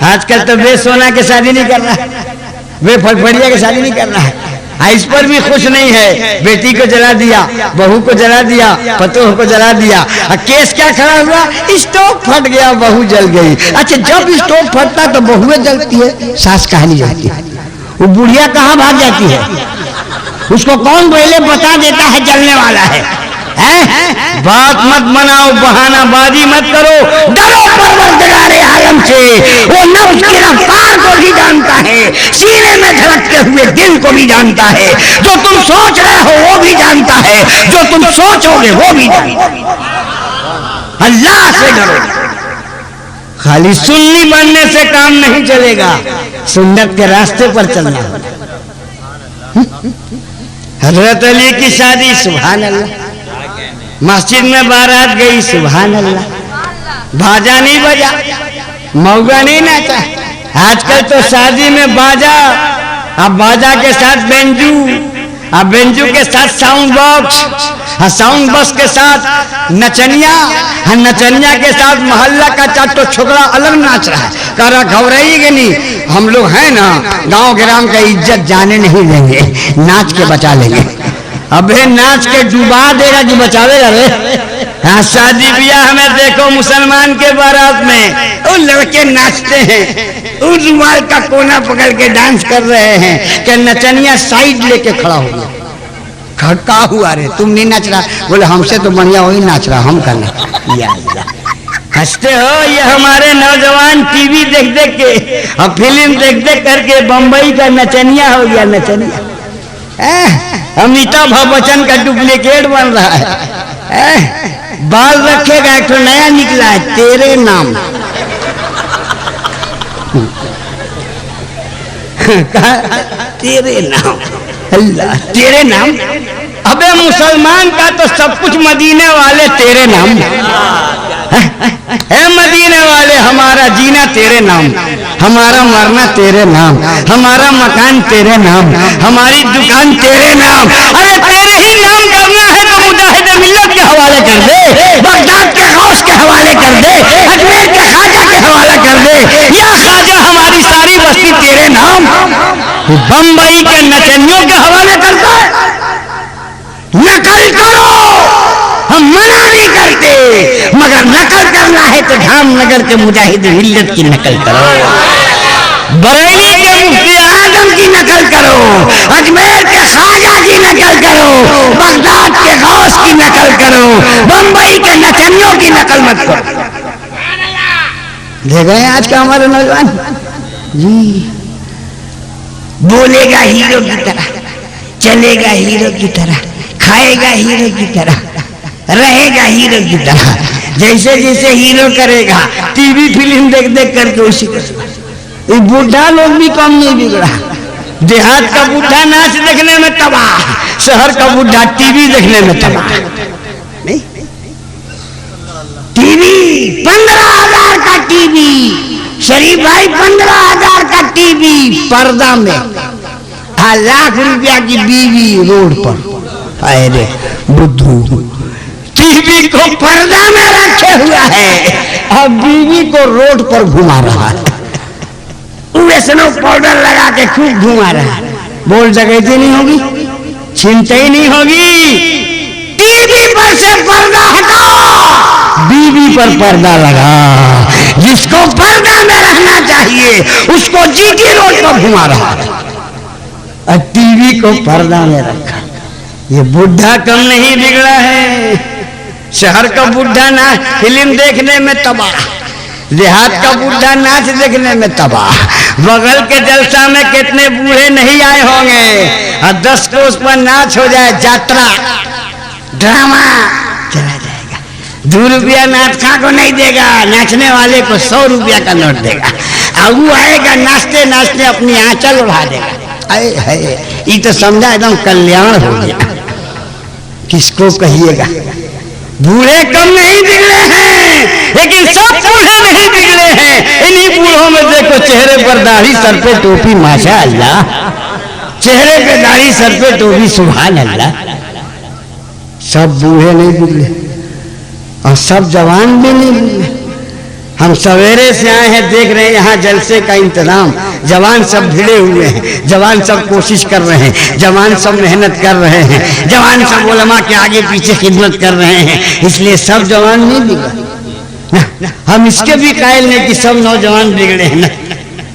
आजकल तो वे सोना के शादी नहीं कर रहा है, वे फटफड़िया की शादी नहीं कर रहा है। इस पर भी खुश नहीं है, बेटी को जला दिया, बहू को जला दिया, पतोह को जला दिया। केस क्या खड़ा हुआ? स्टोव फट गया, बहू जल गई। अच्छा, जब स्टोव फटता तो बहुएं जलती है, सास कहाँ नहीं जलती है? वो बुढ़िया कहाँ भाग जाती है? उसको कौन पहले बता देता है जलने वाला है? बात मत बनाओ, बहानाबाजी मत करो, डरो परवरदिगारे आलम से। वो नफ्स की रफ्तार को भी जानता है, सीने में धड़कते हुए दिल को भी जानता है, जो तुम सोच रहे हो वो भी जानता है, जो तुम सोचोगे वो भी जानता है। अल्लाह से डरो। खाली सुन्नी बनने से काम नहीं चलेगा, सुन्नत के रास्ते पर चलना। हजरत अली की शादी, सुभान अल्लाह, मस्जिद में बारात गई, सुभान अल्लाह, बाजा नहीं बजा, मौगा नहीं नाचा। आजकल तो शादी में बाजा, अब बाजा के साथ बेंजू, अब बेंजू के साथ साउंड बॉक्स, साउंड बॉक्स के साथ नचनिया, नचनिया के साथ मोहल्ला का चाटो छोकरा अलग नाच रहा है। कह रहा घबराइएगा नहीं, हम लोग हैं ना, गांव ग्राम का इज्जत जाने नहीं देंगे, नाच के बचा लेंगे। अबे नाच के डुबा देगा कि बचावेगा रे? हाँ, शादी ब्याह में देखो मुसलमान के बारात में वो लड़के नाचते हैं, उस रुमाल का कोना पकड़ के डांस कर रहे हैं कि नचनिया साइड लेके खड़ा हो गया। खड़का हुआ रे, तुम नहीं नाच रहा? बोले हमसे तो बढ़िया वही नाच रहा, हम करना। हंसते हो? ये हमारे नौजवान टीवी देख देख के और फिल्म देख देख करके बम्बई का नचनिया हो गया, नचनिया। अमिताभ बच्चन का डुप्लीकेट बन रहा है। बाल रखेगा, एक तो नया निकला है, तेरे नाम। तेरे नाम, अल्लाह, तेरे नाम। अबे मुसलमान का तो सब कुछ मदीने वाले तेरे नाम है। मदीने वाले, हमारा जीना तेरे नाम, हमारा मरना तेरे नाम, हमारा मकान तेरे नाम, हमारी दुकान तेरे नाम। अरे तेरे ही नाम करना है तो मुजाहिद मिल्लत के हवाले कर दे, बगदाद के गौस के हवाले कर दे, अजमेर के खाजा के हवाले कर दे। या खाजा, हमारी सारी बस्ती तेरे नाम। बम्बई के नचनियों के हवाले करता है। नकल करो, हम मना नहीं करते, मगर नकल करना है तो धामनगर के मुजाहिद मिल्लत की नकल करो, बरेली के मुफ्ती आजम की नकल करो, अजमेर के खाजा की नकल करो, बगदाद के गौस की नकल करो, बम्बई के नचनियों की नकल मत करो। देख रहे हैं आज का हमारे नौजवान जी, बोलेगा हीरो की तरह, चलेगा हीरो की तरह, खाएगा हीरो की तरह, रहेगा हीरो की तरह। जैसे जैसे हीरो करेगा, टीवी फिल्म देख देख करके उसी को। बूढ़ा लोग भी कम नहीं बिगड़ा। देहात का बूढ़ा नाच देखने में तबाह, शहर का बूढ़ा टीवी देखने में तबाह। नहीं, टीवी 15,000 का टीवी, शरीफ भाई 15,000 का टीवी, पर्दा में 1,00,000 रुपया की बीवी रोड पर। अरे बुद्धू, टीवी को पर्दा में रखे हुआ है और बीवी को रोड पर घुमा रहा है, वैष्णो पाउडर लगा के खूब घुमा रहा है। बोल जगह नहीं होगी, चिंता ही नहीं होगी। टीवी पर से पर्दा हटाओ, बीवी पर पर्दा लगा। जिसको पर्दा में रहना चाहिए उसको जीटी रोड पर घुमा रहा है और टीवी को पर्दा में रखा। ये बुढ़ा कम नहीं बिगड़ा है। शहर का बुढ़ा ना फिल्म देखने में तबाह, देहात का बुढ़ा नाच देखने में तबाह। बगल के जलसा में कितने बूढ़े नहीं आए होंगे और 10 को उस पर नाच हो जाए, यात्रा ड्रामा चला जाएगा। 2 रुपया नाचखा को नहीं देगा, नाचने वाले को 100 रुपया का नोट देगा। और वो आएगा नाचते नाचते अपनी आंचल उड़ा देगा। अरे है ये तो समझा एकदम कल्याण हो गया। किसको कहिएगा? बूढ़े कम नहीं बिगड़े हैं, लेकिन सब बूढ़े नहीं बिगड़े हैं। इन्हीं बूढ़ों में देखो चेहरे पर दाढ़ी, सर पे टोपी, माशा अल्लाह। चेहरे पे दाढ़ी, सर पे टोपी, सुभान अल्लाह। सब बूढ़े नहीं बिगड़े और सब जवान भी नहीं बिगड़े। हम सवेरे से आए हैं, देख रहे हैं यहाँ जलसे का इंतजाम। जवान सब भिड़े हुए हैं, जवान सब कोशिश कर रहे हैं, जवान सब मेहनत कर रहे हैं, जवान सब उलमा के आगे पीछे खिदमत कर रहे हैं। इसलिए सब जवान नहीं बिगड़े। हम इसके भी कायल नहीं कि सब नौजवान बिगड़े हैं ना।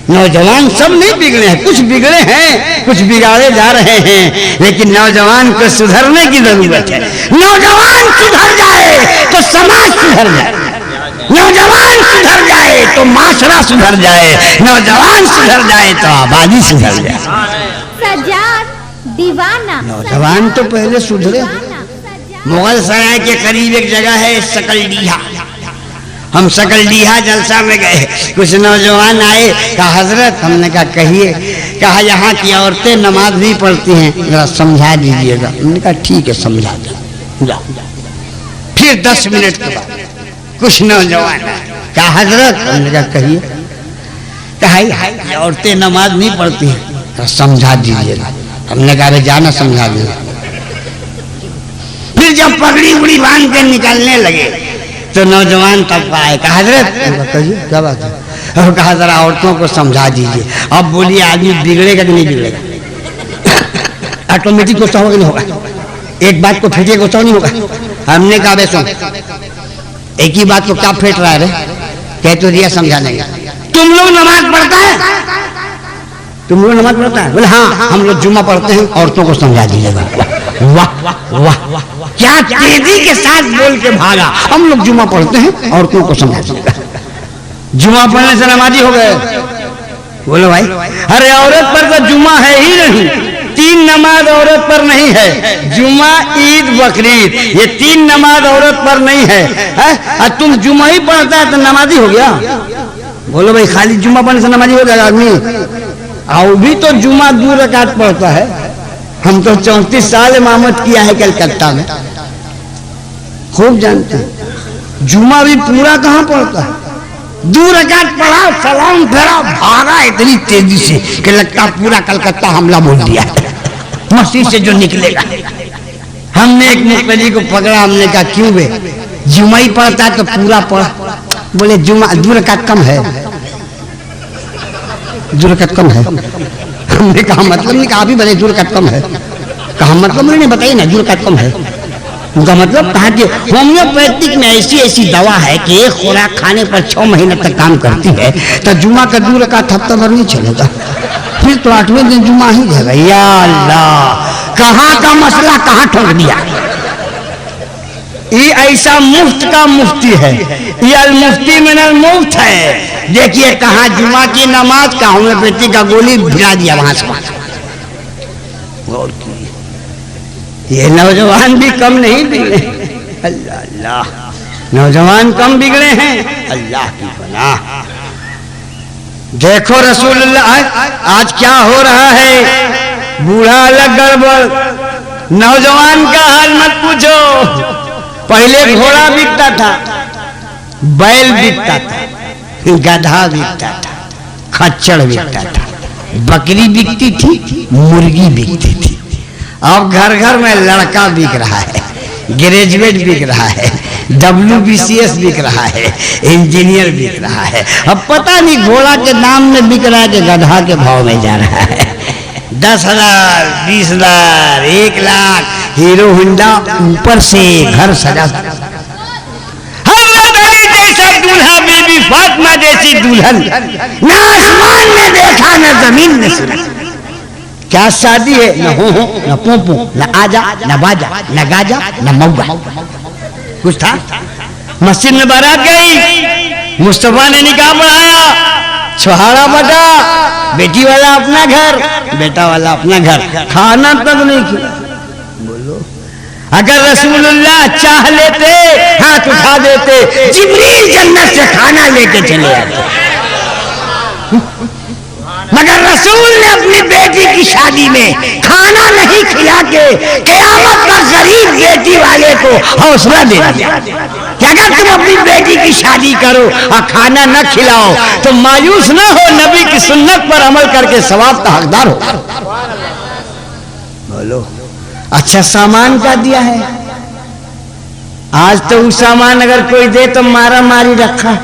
नौजवान सब नहीं बिगड़े हैं, कुछ बिगड़े हैं, कुछ बिगाड़े जा रहे हैं। लेकिन नौजवान को सुधरने की जरूरत है। नौजवान सुधर जाए तो समाज सुधर जाए, नौजवान सुधर जाए तो माशरा सुधर जाए, नौजवान सुधर जाए तो आबादी सुधर जाए। सजाद दीवाना, नौजवान तो पहले सुधरे। मुगल सराय के करीब एक जगह है सकलडीहा। हम सकलडीहा जलसा में गए, कुछ नौजवान आए, कहा हजरत, हमने कहा कहिए। कहा यहाँ की औरतें नमाज नहीं पढ़ती हैं, जरा समझा दीजिएगा। हमने कहा ठीक है समझा दो। फिर 10 मिनट के बाद कुछ नौजवान कहा हजरत, हमने कहा कहिए। कहा औरतें नमाज नहीं पढ़ती हैं, समझा दीजिएगा। हमने कहा जाना समझा देना। फिर जब पगड़ी उड़ी बांध के निकलने लगे तो नौजवान तब आए, कहा हजरत, कहिए क्या बात है। और कहा जरा औरतों को समझा दीजिए। अब बोलिए आदमी बिगड़ेगा कि नहीं बिगड़ेगा? ऑटोमेटिक गुस्सा होगा नहीं होगा? एक बात को फेंके गुस्सा नहीं होगा? हमने कहा बे सुन, एक ही बात को क्या फेंट रहा है? कह तो दिया समझा देंगे। तुम लोग नमाज पढ़ता है? तुम लोग नमाज पढ़ता है? बोले हाँ हम लोग जुम्मा पढ़ते हैं, औरतों को समझा दीजिएगा। वाह वाह, क्या तेजी के साथ बोल के भागा। हम लोग जुम्मा पढ़ते हैं, औरतों को समझा दीजिएगा। जुम्मा पढ़ने से नमाजी हो गए? बोलो भाई, अरे औरत पर तो जुम्मा है ही नहीं। 3 नमाज औरत पर नहीं है, जुम्मा, ईद, बकरीद, ये 3 नमाज औरत पर नहीं है, और तुम जुम्मा ही पढ़ता है तो नमाजी हो गया? बोलो भाई, खाली जुम्मा पढ़ने से नमाजी हो जाएगा आदमी? और भी तो जुम्मा 2 रकात पढ़ता है। हम तो 34 साल इमामत किया है कलकत्ता में, खूब जानते हैं। जुम्मा भी पूरा कहाँ पढ़ता है? 2 रकात पढ़ा, सलाम फेरा, भागा इतनी तेजी से कि लगता पूरा कलकत्ता हमला बोल दिया मस्जिद से जो निकलेगा। हमने एक मुक्तदी को पकड़ा, हमने कहा क्यों बे, जुम्मा ही पढ़ता है तो पूरा पढ़। बोले जुम्मा 2 रकात कम है, 2 रकात कम है। हमने कहा मतलब नहीं, कहा अभी बताइए 2 रकात कम है। कहा मतलब नहीं, बताइए ना 2 रकात कम है। उनका मतलब कहा कि होम्योपैथिक में ऐसी ऐसी दवा है कि एक खुराक खाने पर 6 महीने तक काम करती है, तो जुम्मा का 2 रकात हफ्ता भर नहीं चलेगा, फिर तो 8वें दिन जुम्मा ही जाएगा। या अल्लाह, कहाँ का मसला कहाँ ठोक दिया। ये ऐसा मुफ्त का मुफ्ती है, ये अल मुफ्ती मिनल मुफ्त है। देखिए कहाँ जुम्मा की नमाज का होम्योपैथी का गोली भिड़ा दिया वहां से। ये नौजवान भी कम नहीं बिगड़े। अल्लाह अल्लाह, नौजवान कम बिगड़े हैं, अल्लाह की पनाह। देखो रसूलुल्लाह आज क्या हो रहा है, बूढ़ा अलग गड़बड़, नौजवान का हाल मत पूछो। पहले घोड़ा बिकता था, बैल बिकता था, गधा बिकता था, खच्चड़ बिकता था, बकरी बिकती थी, मुर्गी बिकती थी। अब घर घर में लड़का बिक रहा है, ग्रेजुएट बिक रहा है, WBCS बिक रहा है, इंजीनियर बिक रहा है। अब पता नहीं घोड़ा के नाम में बिक रहा है कि गधा के भाव में जा रहा है। 10,000, 20,000, 1 लाख, हीरो होंडा, ऊपर से घर सजा। हज़रत अली जैसा दूल्हा, बीबी फातिमा जैसी दुल्हन, ना आसमान में देखा न जमीन में सुना। क्या शादी है, न हो न पोपो, न आजा, न बाजा, न गाजा, न मौगा। कुछ था? मस्जिद में बारात गई, मुस्तफा ने निकाह पढ़ाया, छुहाड़ा बटा, बेटी वाला अपना घर, बेटा वाला अपना घर, खाना तक नहीं किया। बोलो, अगर रसूलुल्लाह चाह लेते हाथ उठा देते, जिब्रील जन्नत से खाना लेके चले आते। मगर रसूल ने अपनी बेटी की शादी में खाना नहीं खिला के क़यामत का गरीब बेटी वाले को हौसला दे दिया कि अगर तुम अपनी बेटी की शादी करो और खाना न खिलाओ तो मायूस न हो, नबी की सुन्नत पर अमल करके सवाब का हकदार हो। बोलो, अच्छा सामान का दिया है। आज तो वो सामान अगर कोई दे तो मारा मारी रखा,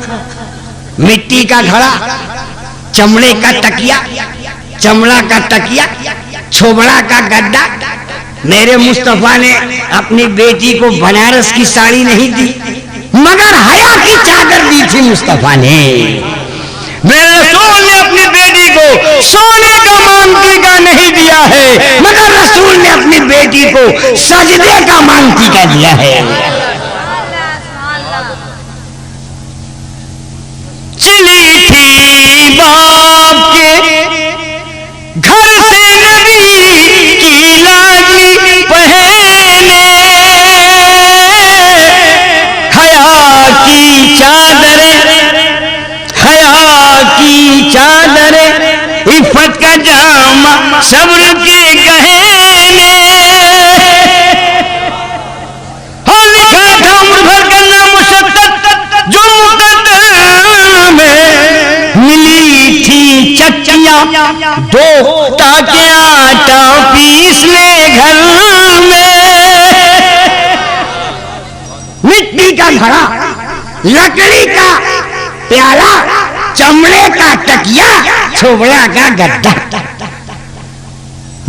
मिट्टी का घड़ा, चमड़े का तकिया, चमड़ा का तकिया, छोबड़ा का गद्दा। मेरे मुस्तफा ने अपनी बेटी को बनारस की साड़ी नहीं दी, मगर हया की चादर दी थी मुस्तफा ने। मेरे रसूल ने अपनी बेटी को सोने का मांगटी का नहीं दिया है, मगर रसूल ने अपनी बेटी को सजदे का मांगटी का दिया है। चली थी बाप के घर से नबी की लाडली बहने, हया की चादर, हया की चादर, इफ़्फ़त का जामा, सब्र के गहने। हो लिखा था उम्र भर करना मुशक्कत, जो मुकद्दर में मिली थी चक्कियां, दो ताकि आटा पीस ले घर में। मिट्टी का घड़ा, लकड़ी का प्याला, चमड़े का तकिया, छोबड़ा का गद्दा,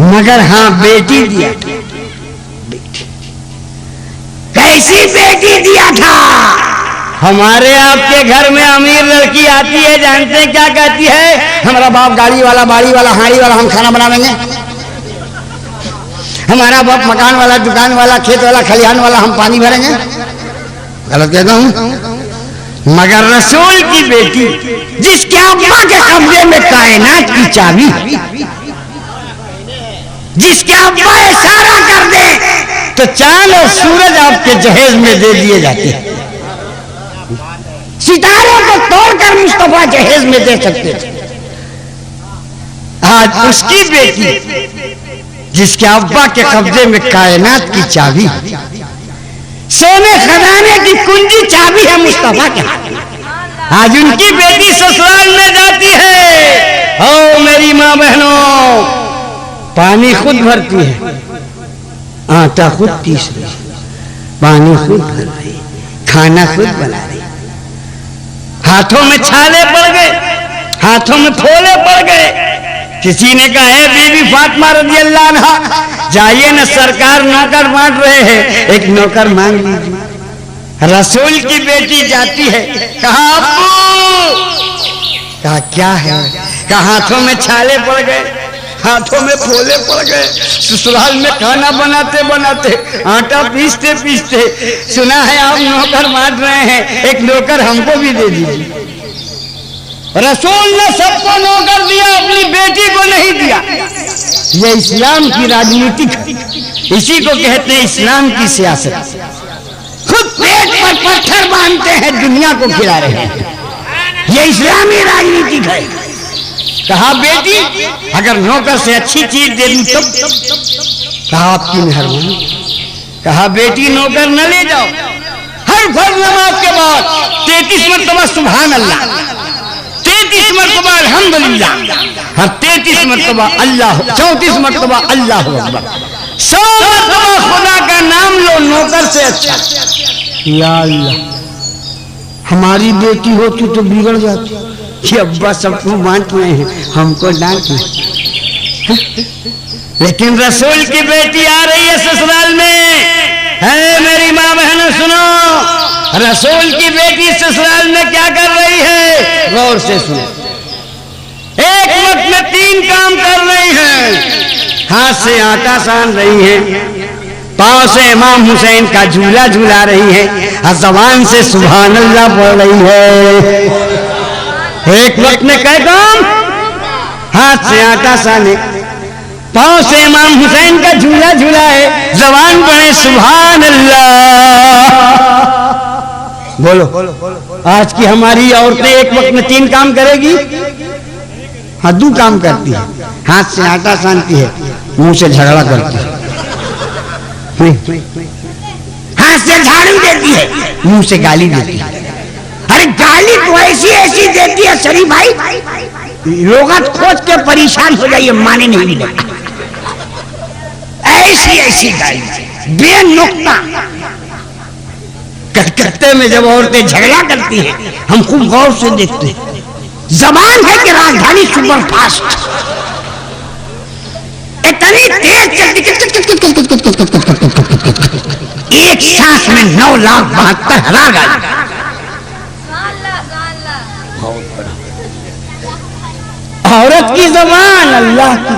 मगर हाँ बेटी दिया। बेटी कैसी बेटी दिया था? हमारे आपके घर में अमीर लड़की आती है, जानते हैं क्या कहती है? हमारा बाप गाड़ी वाला, बाड़ी वाला, हाड़ी वाला, हम खाना बनावेंगे। हमारा बाप मकान वाला, दुकान वाला, खेत वाला, खलिहान वाला, हम पानी भरेंगे। गलत कहता हूं? मगर रसूल की बेटी, जिसके अब्बा के कब्जे में कायनात की चाबी, जिसके अब्बा इशारा कर दे तो चांद और सूरज आपके जहेज में दे दिए जाते हैं। सितारों को तोड़कर मुस्तफा जहेज में दे सकते थे। आज उसकी बेटी, जिसके अब्बा के कब्जे में कायनात की चाबी, सोने खजाने की कुंजी चाबी है मुस्तफा के हाथ में। आज उनकी बेटी ससुराल में जाती है। ओ मेरी माँ बहनों, पानी खुद भरती है, आटा खुद पीस रही, पानी खुद भर रही, खाना खुद बना रही। हाथों में छाले पड़ गए, हाथों में फोले पड़ गए। किसी ने कहा है बीबी फातिमा रज़ी अल्लाह अन्हा, जाइए न, सरकार नौकर बांट रहे हैं, एक नौकर मांग लीजिए। रसूल की बेटी जाती है, कहा अब्बू, कहा क्या है? कहा हाथों में छाले पड़ गए, हाथों में फोले पड़ गए, ससुराल में खाना बनाते बनाते, आटा पीसते पीसते, सुना है आप नौकर बांट रहे हैं, एक नौकर हमको भी दे दीजिए। रसूल ने सबको नौकर दिया, अपनी बेटी को नहीं दिया। ये इस्लाम की राजनीति, इसी को कहते हैं इस्लाम की सियासत। खुद पेट पर पत्थर बांधते हैं, दुनिया को खिला रहे हैं। ये इस्लामी राजनीति है। कहा बेटी, अगर नौकर से अच्छी चीज दे दूं तब? कहा आपकी मेहरबानी। कहा बेटी नौकर न ले जाओ, हर फर्ज नमाज के बाद 33 मरतबा सुभान अल्लाह, 33 मरतबा अल्हम्दुलिल्लाह, हर 33 मरतबा अल्लाह, 34 मरतबा अल्लाह अकबर, 100 मरतबा खुदा का नाम लो, नौकर से अच्छा। या अल्लाह, हमारी बेटी होती तो बिगड़ जाती कि अब्बा सबको बांट रहे हैं, हमको डांट रहे। लेकिन रसूल की बेटी आ रही है ससुराल में। है मेरी माँ बहनों सुनो, रसूल की बेटी ससुराल में क्या कर रही है? गौर से सुनो। एक वक्त में 3 काम कर रही हैं। हाथ से आटा सान रही हैं, पांव से इमाम हुसैन का झूला झूला रही है और जबान से सुभान अल्लाह बोल रही है। एक वक्त में कह काम, हाथ से आटा साने, पांव से इमाम हुसैन का झूला झूला है, जबान पड़े सुभान अल्लाह। बोलो, आज की हमारी औरतें एक वक्त में 3 काम करेगी? हाँ, 2 काम करती है। हाथ से आटा सानती है, मुंह से झगड़ा करती है। हाथ से झाड़ू देती है, मुंह से गाली देती है। अरे गाली तो ऐसी ऐसी देती है शरीफ भाई, लोग खोज के परेशान हो जाइए, माने नहीं मिलेगा। ऐसी ऐसी गाली बेनुक्ता। कलकत्ते में जब औरतें झगड़ा करती हैं, हम खूब गौर से देखते हैं। जबान है कि राजधानी सुपर फास्ट, इतनी तेज चलती, एक सांस में 9,72,000 गाली। औरत की जबान अल्लाह की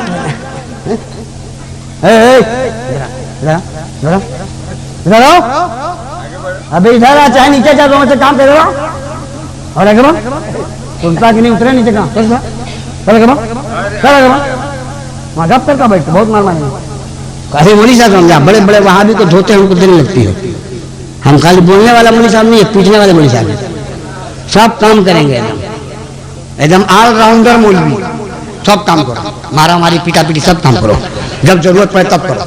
अबे इधर आ, चाहे नीचे जा, दोनों से काम कर रहा और आगे उल्टा कि नहीं उतरे नीचे काम वहां गप करके बैठ, बहुत मार मारेंगे। कैसे मोदी साहब समझा, बड़े बड़े वहां भी को धोते हैं, उनको देर लगती हो। हम खाली बोलने वाला मोदी साहब नहीं है, पीछने वाले मोदी साहब है। सब काम करेंगे एकदम एकदम ऑलराउंडर मौलवी, सब काम करो, मारा मारी पीटा पीटी सब काम करो, जब जरूरत पड़े तब करो।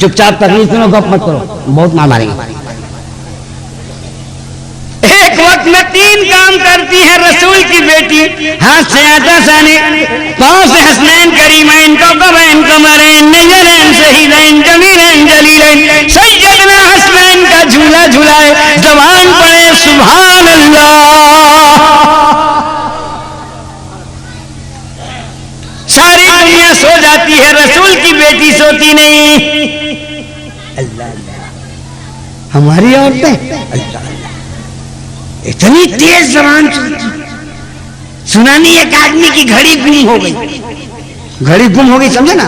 चुपचाप तकलीफ सुनो, गप मत करो, बहुत मार मारेंगे। एक वक्त में 3 काम करती है रसूल की बेटी, हाथ से आटा साने, पांव से हसनैन करीमैन कौकबैन कमरैन नजरैन शहीदैन जमीलैन जलीलैन सैयदना हसनैन का झूला झूलाए, जबान पड़े सुभान अल्लाह। सारी दुनिया सो जाती है, रसूल की बेटी सोती नहीं। अल्लाह, हमारी औरतें अल्लाह इतनी तेज जबान चलती। सुनानी एक आदमी की घड़ी गुम हो गई, घड़ी गुम हो गई, समझे ना,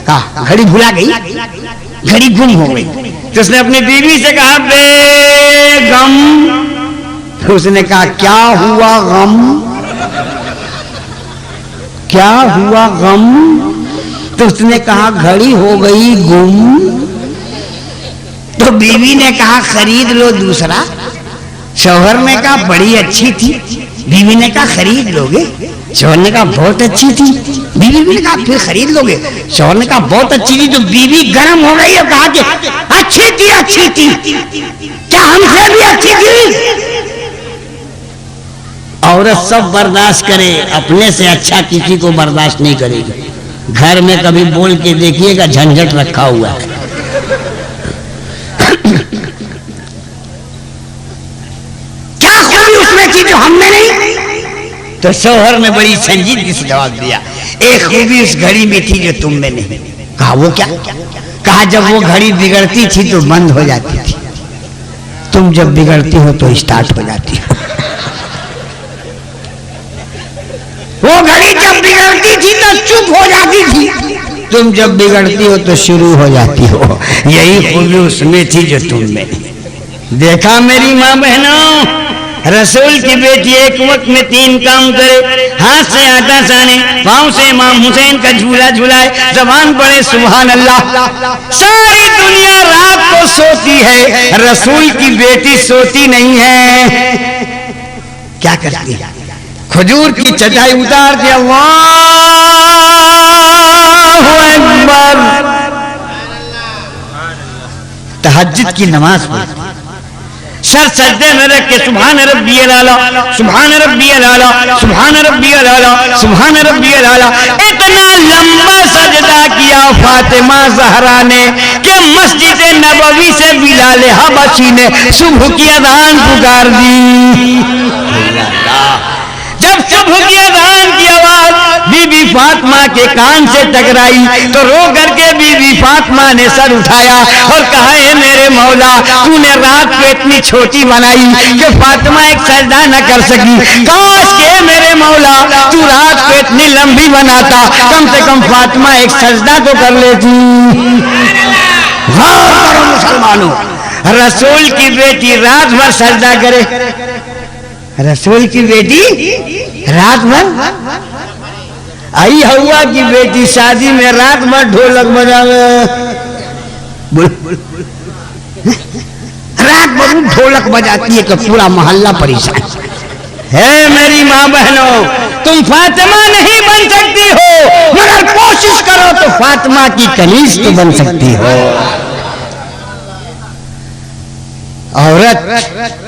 कहा घड़ी भुला गई, घड़ी गुम हो गई। तो उसने अपनी बीवी से कहा बेगम, तो उसने कहा क्या हुआ गम, क्या हुआ गम। तो उसने कहा घड़ी हो गई गुम। तो बीवी ने कहा खरीद लो दूसरा। शौहर ने कहा बड़ी अच्छी थी, बीवी ने कहा खरीद लोगे। शौहर ने कहा बहुत अच्छी थी, बीवी ने कहा फिर खरीद लोगे। शौहर ने कहा बहुत अच्छी थी। तो बीवी गर्म हो गई और कहा कि अच्छी थी, अच्छी थी, क्या हमसे भी अच्छी थी। औरत सब बर्दाश्त करे, अपने से अच्छा किसी को बर्दाश्त नहीं करेगी। घर में कभी बोल के देखिएगा, झंझट रखा हुआ है। जो हमने नहीं। तो शौहर ने बड़ी संजीदगी से जवाब दिया, एक खूबी उस घड़ी में थी जो तुम में नहीं। कहा वो क्या? कहा जब वो घड़ी बिगड़ती थी तो बंद हो जाती थी, तुम जब बिगड़ती हो तो स्टार्ट हो जाती हो। वो घड़ी जब बिगड़ती थी तो चुप हो जाती थी, तुम जब बिगड़ती हो तो शुरू हो जाती हो। यही खूबी उसमें थी जो तुम में नहीं। देखा मेरी माँ बहनों, रसूल की बेटी एक वक्त में 3 काम करे, हाथ से आटा साने, पांव से इमाम हुसैन का झूला झूलाए, जबान पड़े सुभान अल्लाह। सारी दुनिया रात को सोती है, रसूल की बेटी सोती नहीं है। क्या करती है? खजूर की चटाई उतार के अल्लाह अकबर, तहज्जुद की नमाज पढ़ती, सर सजदे में रख के सुभान रब्बियल आला, सुभान रब्बियल आला, सुभान रब्बियल आला, सुभान रब्बियल आला। इतना लंबा सजदा किया फातिमा ज़हरा ने कि मस्जिद नबवी से बिलाल हबशी ने सुबह की अज़ान पुकार दी। जब सुबह की अज़ान की आवाज बीबी फातिमा के कान से टकराई तो रो करके बीबी फातिमा ने सर उठाया और कहा, है मेरे मौला, तूने रात को इतनी छोटी बनाई कि फातिमा एक सजदा न कर सकी। काश के मेरे मौला तू रात को इतनी लंबी बनाता, कम से कम फातिमा एक सजदा तो कर लेती। गौर करो मुसलमानों, रसूल की बेटी रात भर सजदा करे। रसूल की बेटी रात भर, आई हवा की बेटी शादी में रात भर ढोलक बजावे, रात भर ढोलक बजाती है तो पूरा मोहल्ला परेशान है। मेरी माँ बहनों, तुम फातिमा नहीं बन सकती हो, मगर कोशिश करो तो फातिमा की कनीज तो बन सकती हो। औरत,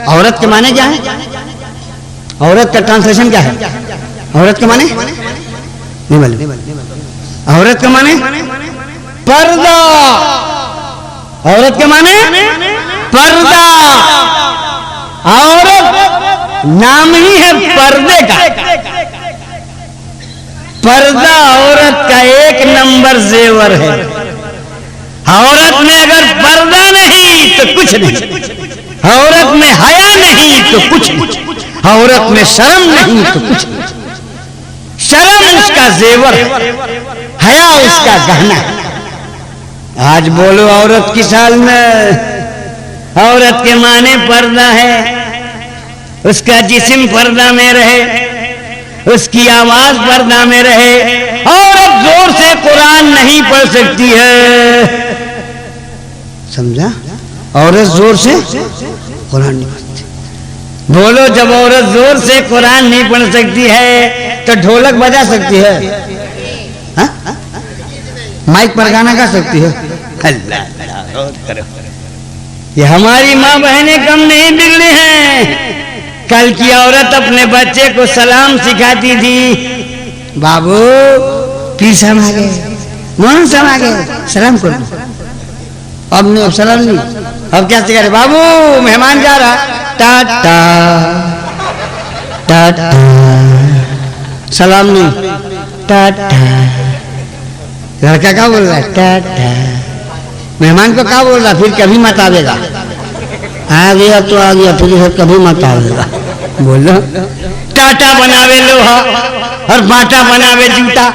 औरत के माने क्या है? औरत का ट्रांसलेशन क्या है? औरत के माने नहीं मालूम। औरत के माने पर्दा। औरत के माने पर्दा। औरत नाम ही है पर्दे का। पर्दा औरत का एक नंबर जेवर है। औरत में अगर पर्दा नहीं तो कुछ नहीं, औरत में हया नहीं तो कुछ नहीं, औरत में शर्म नहीं तो कुछ नहीं। शर्म उसका जेवर, हया उसका गहना। आज बोलो औरत की साल में, औरत के माने पर्दा है, उसका जिस्म पर्दा में रहे, उसकी आवाज पर्दा में रहे। औरत जोर से कुरान नहीं पढ़ सकती है, समझा? औरत जोर से कुरान नहीं पढ़ती। बोलो, जब औरत जोर से कुरान नहीं पढ़ सकती है तो ढोलक बजा सकती है? हा? माइक पर गाना गा सकती है? अल्लाह, ये हमारी माँ बहनें कम नहीं बिगड़ी हैं। कल की औरत अपने बच्चे को सलाम सिखाती थी। बाबू पीर साहब आ गए, मोहन साहब आ गए, सलाम करो। अब नहीं, अब सलाम नहीं, अब क्या सिखा रहे? बाबू मेहमान जा रहा, टाटा टाटा, सलाम नहीं, टाटा। लड़का क्या बोल रहा है? टाटा। मेहमान को क्या बोल रहा? फिर कभी मत आवेगा। आ गया तो आ गया, फिर कभी मत आवेगा। बोलो, टाटा बनावे लोहा और बाटा बनावे जूता।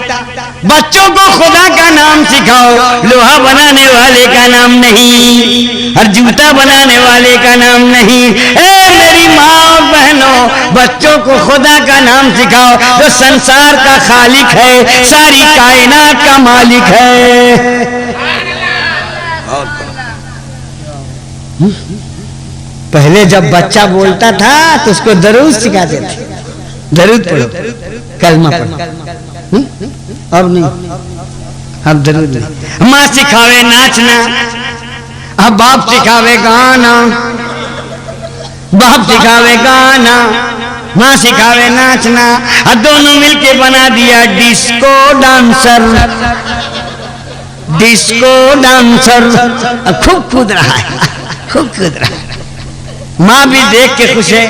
बच्चों को खुदा का नाम सिखाओ, लोहा बनाने वाले का नाम नहीं और जूता बनाने वाले का नाम नहीं। ए मेरी माँ और बहनों, बच्चों को खुदा का नाम सिखाओ जो संसार का खालिक है, सारी कायनात का मालिक है। पहले जब बच्चा बोलता था तो उसको दरूद सिखाते थे, दरूद पढ़ो, कलमा पढ़ो। अब नहीं, अब दरूद नहीं। माँ सिखावे नाचना, अब बाप सिखावे गाना, बाप सिखावे गाना, माँ सिखावे नाचना, और दोनों मिलके बना दिया डिस्को डांसर। डिस्को डांसर खूब कूद रहा है, खूब कूद रहा है। माँ भी देख के खुश है,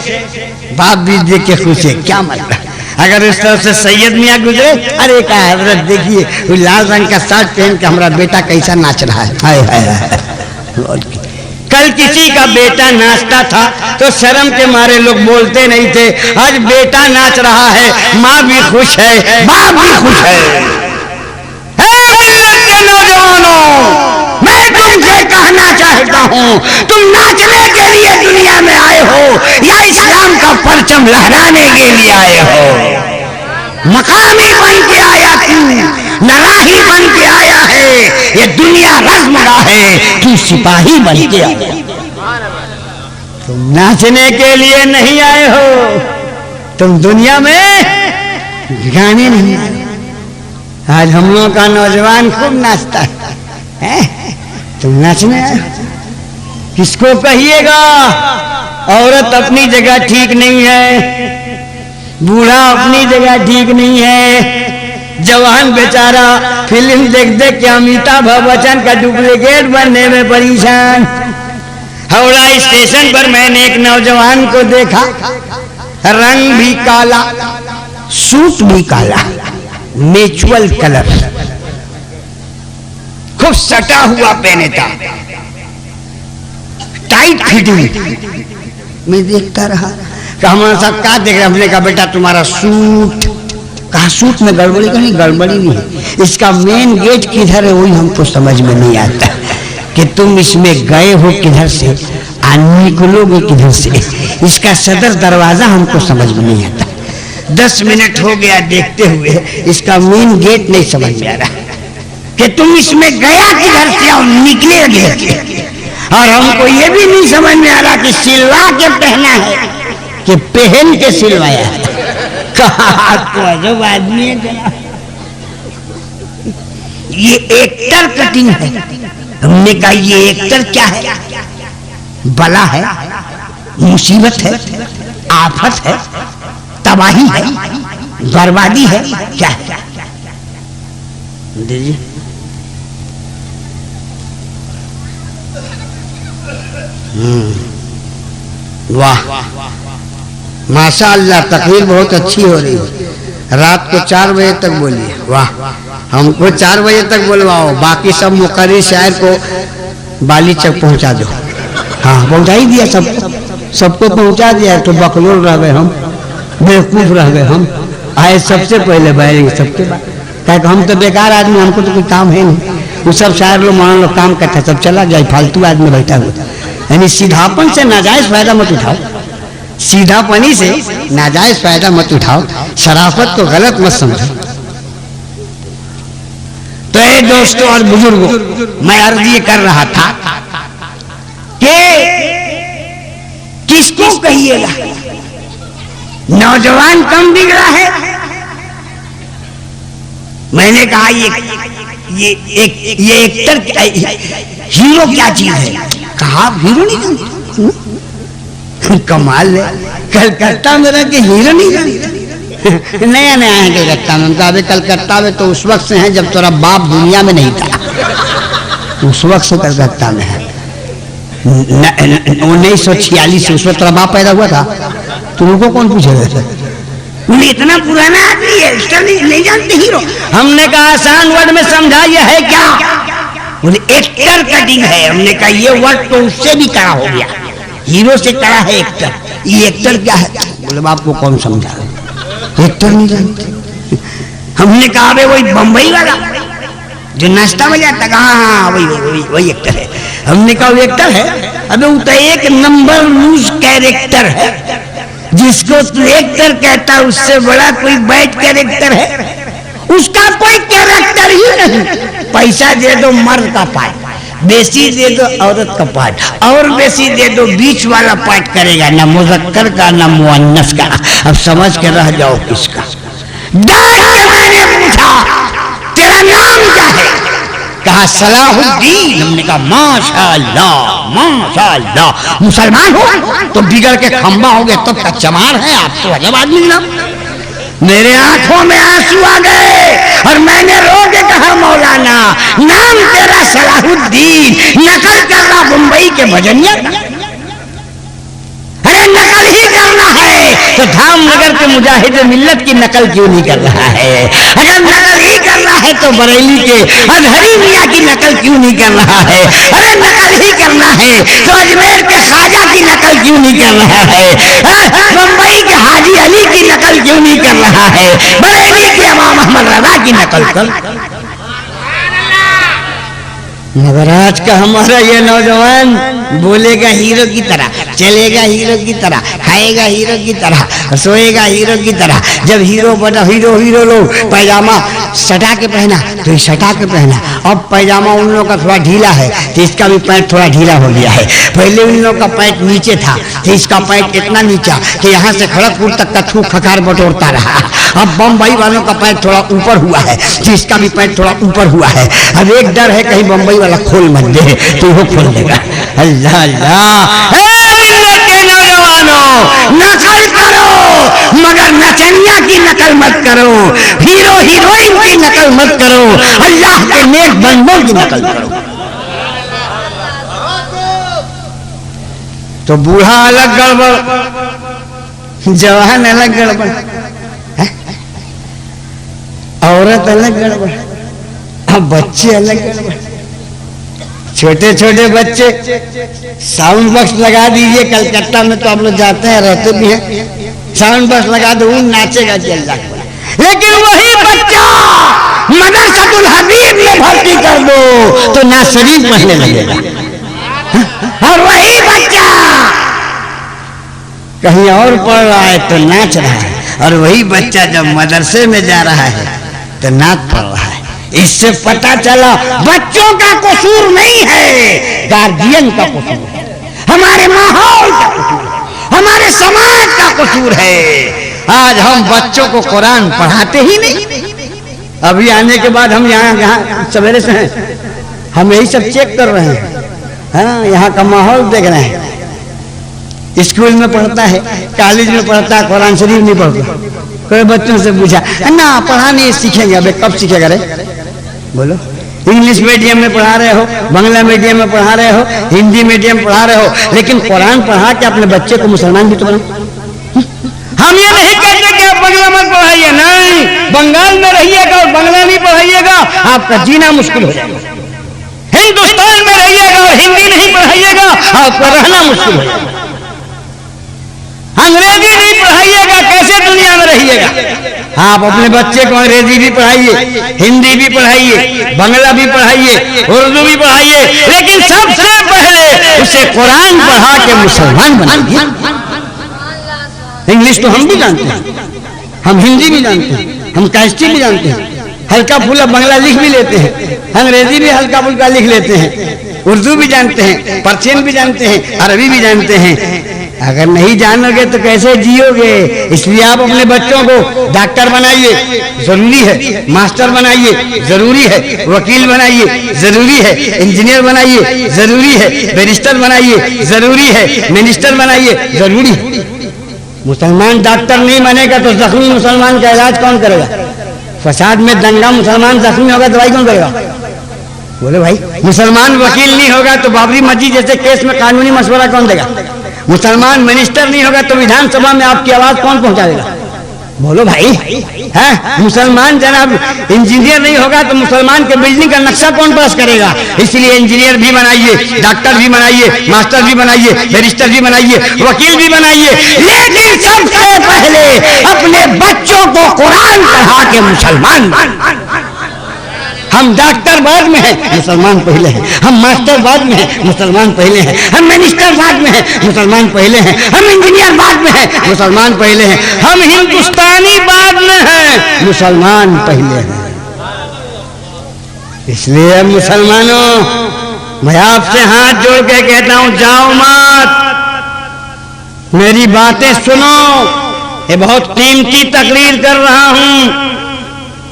बाप भी देख के खुश है। क्या मतलब, अगर इस तरफ से सैयद मियाँ गुजरे, अरे क्या हजरत देखिए वो लाल रंग का शर्ट पहन के हमारा बेटा कैसा नाच रहा है। हाय हाय हाय। कल किसी का बेटा नाचता था तो शर्म के मारे लोग बोलते नहीं थे। आज बेटा नाच रहा है, माँ भी खुश है, बाप भी खुश है। नौजवानों, मैं तुमसे कहना चाहता हूँ, तुम नाचने के लिए दुनिया में आए हो या इस्लाम का परचम लहराने के लिए आए हो? मकामी बन के आया तू, नराही बन के आया है, ये दुनिया रज़्मगाह है, तू सिपाही बन के आया। तुम नाचने के लिए नहीं आए हो, तुम दुनिया में गाने नहीं आए। आज हम लोग का नौजवान खूब नाचता है, तुम नाचने आए? किसको कहिएगा? औरत अपनी जगह ठीक नहीं है, बूढ़ा अपनी जगह ठीक नहीं है, जवान बेचारा फिल्म देख देख के अमिताभ बच्चन का डुप्लीकेट बनने में परेशान। हावड़ा स्टेशन पर मैंने एक नौजवान को देखा, रंग भी काला, सूट भी काला, नेचुरल कलर, खूब सटा हुआ पहने था, टाइट फिटिंग। मैं देखता रहा, हमारे साथ क्या देख रहे? हमने कहा बेटा तुम्हारा सूट, कहा सूट में गड़बड़ी? का नहीं, गड़बड़ी नहीं है, इसका मेन गेट किधर है वही हमको समझ में नहीं आता कि तुम इसमें गए हो किधर से और निकलोगे किधर से। इसका सदर दरवाजा हमको समझ में नहीं आता। 10 मिनट हो गया देखते हुए, इसका मेन गेट नहीं समझ में आ रहा कि तुम इसमें गया किधर से और निकले किधर से। और हमको ये भी नहीं समझ में आ रहा कि सिलवा के पहना है कि पहन के सिलवाया है। कहा तो अजब आदमी है जरा, ये एक्टर कटिंग है। हमने कहा ये एक्टर क्या है? बला है, मुसीबत है, आफत है, तबाही है, बर्बादी है, क्या है? दीजिए वाह माशाअल्लाह, तकरीर बहुत अच्छी हो रही है। रात को 4 बजे तक बोलिए। वाह, हमको 4 बजे तक बोलवाओ, बाकी सब मुकर्री शायर को बाली चक पहुंचा दो। हाँ पहुंचा ही दिया, सबको पहुंचा दिया। तो बकलोल रह गए हम, बेवकूफ रह गए हम। आए सबसे पहले बैठेंगे सबके बाद, क्या हम तो बेकार आदमी, हमको तो कोई काम है नहीं। वो सब शायर लोग मान लो काम करता, सब चला जाए, फालतू आदमी बैठा हुआ। यानी सीधापन से नाजायज फायदा मत उठाओ, सीधापनी से नाजायज फायदा मत उठाओ, शराफत को गलत मत समझो। तो ये दोस्तों और बुजुर्गों, मैं अर्ज ये कर रहा था कि किसको कहिएगा नौजवान कम बिगड़ा है। मैंने कहा ये एक्टर हीरो क्या चीज है? कहा हीरो नहीं जानते? कमाल है, कलकत्ता में रह के हीरो नहीं जानते? नया नया है कलकत्ता में। अभी कलकत्ता में तो उस वक्त से है जब तेरा बाप दुनिया में नहीं था, उस वक्त से कलकत्ता में है। 1946 से, उस वक्त तेरा बाप पैदा हुआ था। तुमको कौन पूछेगा? उन्हें इतना पुराना आदमी है, उसका नहीं जानते हीरो? हमने कहा आसान वर्ड में समझा, ये है क्या? बोले एक्टर कटिंग है। हमने कहा ये वर्ड तो उससे भी कड़ा हो गया, हीरो से कड़ा है एक्टर। ये एक्टर क्या है? बोले बाप को कौन समझा, एक्टर नहीं जानते। हमने कहा वही बम्बई वाला जो नाश्ता में जाता, कहा वही एक्टर है। हमने कहा वो एक्टर है? अबे वो तो एक नंबर लूज कैरेक्टर है, जिसको तू एक्टर कहता है उससे बड़ा कोई बैड कैरेक्टर है? उसका कोई कैरेक्टर ही नहीं। पैसा दे दो मर्द का पार्ट, बेसी दे दो औरत का पार्ट, और बेसी दे दो बीच वाला पार्ट करेगा, ना मुज़क्कर का ना मुअन्नस का। अब समझ के रह जाओ किसका। मैंने पूछा तेरा नाम क्या है? कहा सलाहुद्दीन। हमने कहा माशाअल्लाह माशाअल्लाह, मुसलमान हो तो बिगड़ के खंबा हो गए तब का चमार है आप, तो अजब आदमी ना। मेरे आंखों में आंसू आ गए और मैंने रो के कहा मौलाना नाम तेरा सलाहुद्दीन, नकल कर रहा मुंबई के भजनिया। अरे नकल ही करना है तो धामनगर के मुजाहिद मिल्लत की नकल क्यों नहीं कर रहा है? अगर नकल ही कर रहा है तो बरेली के अजहरी मियाँ की नकल क्यों नहीं कर रहा है? अरे नकल ही करना है तो अजमेर के ख्वाजा की नकल क्यों नहीं कर रहा है? मुंबई के हाजी अली की नकल क्यों नहीं कर रहा है? बरेली के इमाम अहमद रजा की नकल कर। मगर आज का हमारा ये नौजवान बोलेगा हीरो की तरह, चलेगा हीरो की तरह, खाएगा हीरो की तरह, सोएगा हीरो की तरह। जब हीरो बना, हीरो लोग पैजामा सटा के पहना तो ये सटा के पहना। अब पैजामा उन लोगों का थोड़ा ढीला है तो इसका भी पैंट थोड़ा ढीला हो गया है। पहले उन लोगों का पैंट नीचे था तो इसका पैंट इतना नीचा कि यहाँ से खड़गपुर तक का थूक खकार बटोरता रहा। अब बम्बई वालों का पैंट थोड़ा ऊपर हुआ है तो इसका भी पैंट थोड़ा ऊपर हुआ है। अब एक डर है कहीं बम्बई वाला खोल मत दे तो वो खोल देगा। अल्लाह अल्लाह। नौजवानों नकल करो मगर नचनिया की नकल मत करो, हीरो हीरोइन की नकल मत करो, अल्लाह के नेक बंदों की नकल करो। तो बूढ़ा अलग गड़बड़, जवान अलग गड़बड़। औरत अलग गड़बड़, अब बच्चे अलग गड़बड़। छोटे छोटे बच्चे, साउंड बॉक्स लगा दीजिए, कलकत्ता में तो आप लोग जाते हैं, रहते भी हैं, साउंड बॉक्स लगा दो, नाचेगा चल। लेकिन वही बच्चा मदरसतुल हबीब में भर्ती कर दो तो ना शरीफ पढ़ने लगेगा, और वही बच्चा कहीं और पढ़ रहा है तो नाच रहा है, और वही बच्चा जब मदरसे में जा रहा है तो नाच पढ़ रहा है। इससे पता चला बच्चों का कसूर नहीं है, गार्जियन का कसूर है, हमारे माहौल का कसूर है, हमारे समाज का कसूर है। आज हम बच्चों को कुरान पढ़ाते ही नहीं। अभी आने के बाद हम यहाँ सवेरे से हैं, हम यही सब चेक कर रहे हैं। हाँ, यहाँ का माहौल देख रहे हैं। स्कूल में पढ़ता है, कॉलेज में पढ़ता है, कुरान शरीफ नहीं पढ़ता। कोई बच्चों से पूछा ना पढ़ा नहीं सीखेंगे, अबे कब सीखेगा रे? बोलो, इंग्लिश मीडियम में पढ़ा रहे हो, बांग्ला मीडियम में पढ़ा रहे हो, हिंदी मीडियम में पढ़ा रहे हो, लेकिन कुरान पढ़ा के अपने बच्चे को मुसलमान भी तो बनाओ। हम ये नहीं कहते कि आप बंगला मत पढ़ाइए, नहीं, बंगाल में रहिएगा और बंगला नहीं पढ़ाइएगा, आपका जीना मुश्किल हो जाएगा। हिंदुस्तान में रहिएगा और हिंदी नहीं पढ़ाइएगा, आपका रहना मुश्किल हो जाएगा। अंग्रेजी नहीं पढ़ाइएगा, कैसे दुनिया में रहिएगा? आप अपने बच्चे को अंग्रेजी भी पढ़ाइए, हिंदी भी पढ़ाइए, बांग्ला भी पढ़ाइए, उर्दू भी पढ़ाइए, लेकिन सबसे पहले उसे कुरान पढ़ा के मुसलमान बनाइए। इंग्लिश तो हम भी जानते हैं, हम हिंदी भी जानते हैं, हम कास्टी भी जानते हैं, हल्का फुल्का बांग्ला लिख भी लेते हैं, अंग्रेजी भी हल्का फुल्का लिख लेते हैं, उर्दू भी जानते हैं, पर्शियन भी जानते हैं, अरबी भी जानते हैं। अगर नहीं जानोगे तो कैसे जियोगे? इसलिए आप अपने बच्चों को डॉक्टर बनाइए, जरूरी है, मास्टर बनाइए, जरूरी है, वकील बनाइए, जरूरी है, इंजीनियर बनाइए, जरूरी है, बैरिस्टर बनाइए, जरूरी है, मिनिस्टर बनाइए, जरूरी है। मुसलमान डॉक्टर नहीं बनेगा तो जख्मी मुसलमान का इलाज कौन करेगा? फसाद में दंगा मुसलमान जख्मी होगा, दवाई कौन करेगा? बोले भाई, मुसलमान वकील नहीं होगा तो बाबरी मस्जिद जैसे केस में कानूनी मशवरा कौन देगा? मुसलमान मिनिस्टर नहीं होगा तो विधानसभा में आपकी आवाज कौन पहुंचाएगा? बोलो भाई, है मुसलमान जनाब इंजीनियर नहीं होगा तो मुसलमान के बिल्डिंग का नक्शा कौन पास करेगा? इसलिए इंजीनियर भी बनाइए, डॉक्टर भी बनाइए, मास्टर भी बनाइए, बैरिस्टर भी बनाइए, वकील भी बनाइए, लेकिन सबसे पहले अपने बच्चों को कुरान पढ़ा के मुसलमान। हम डॉक्टर बाद में हैं, मुसलमान पहले हैं, हम मास्टर बाद में हैं, मुसलमान पहले हैं, हम मिनिस्टर बाद में हैं, मुसलमान पहले हैं, हम इंजीनियर बाद में हैं, मुसलमान पहले हैं, हम हिंदुस्तानी बाद में हैं, मुसलमान पहले हैं। इसलिए मुसलमानों, मैं आपसे हाथ जोड़ के कहता हूं, जाओ मत, मेरी बातें सुनो। ये बहुत कीमती तकरीर कर रहा हूं,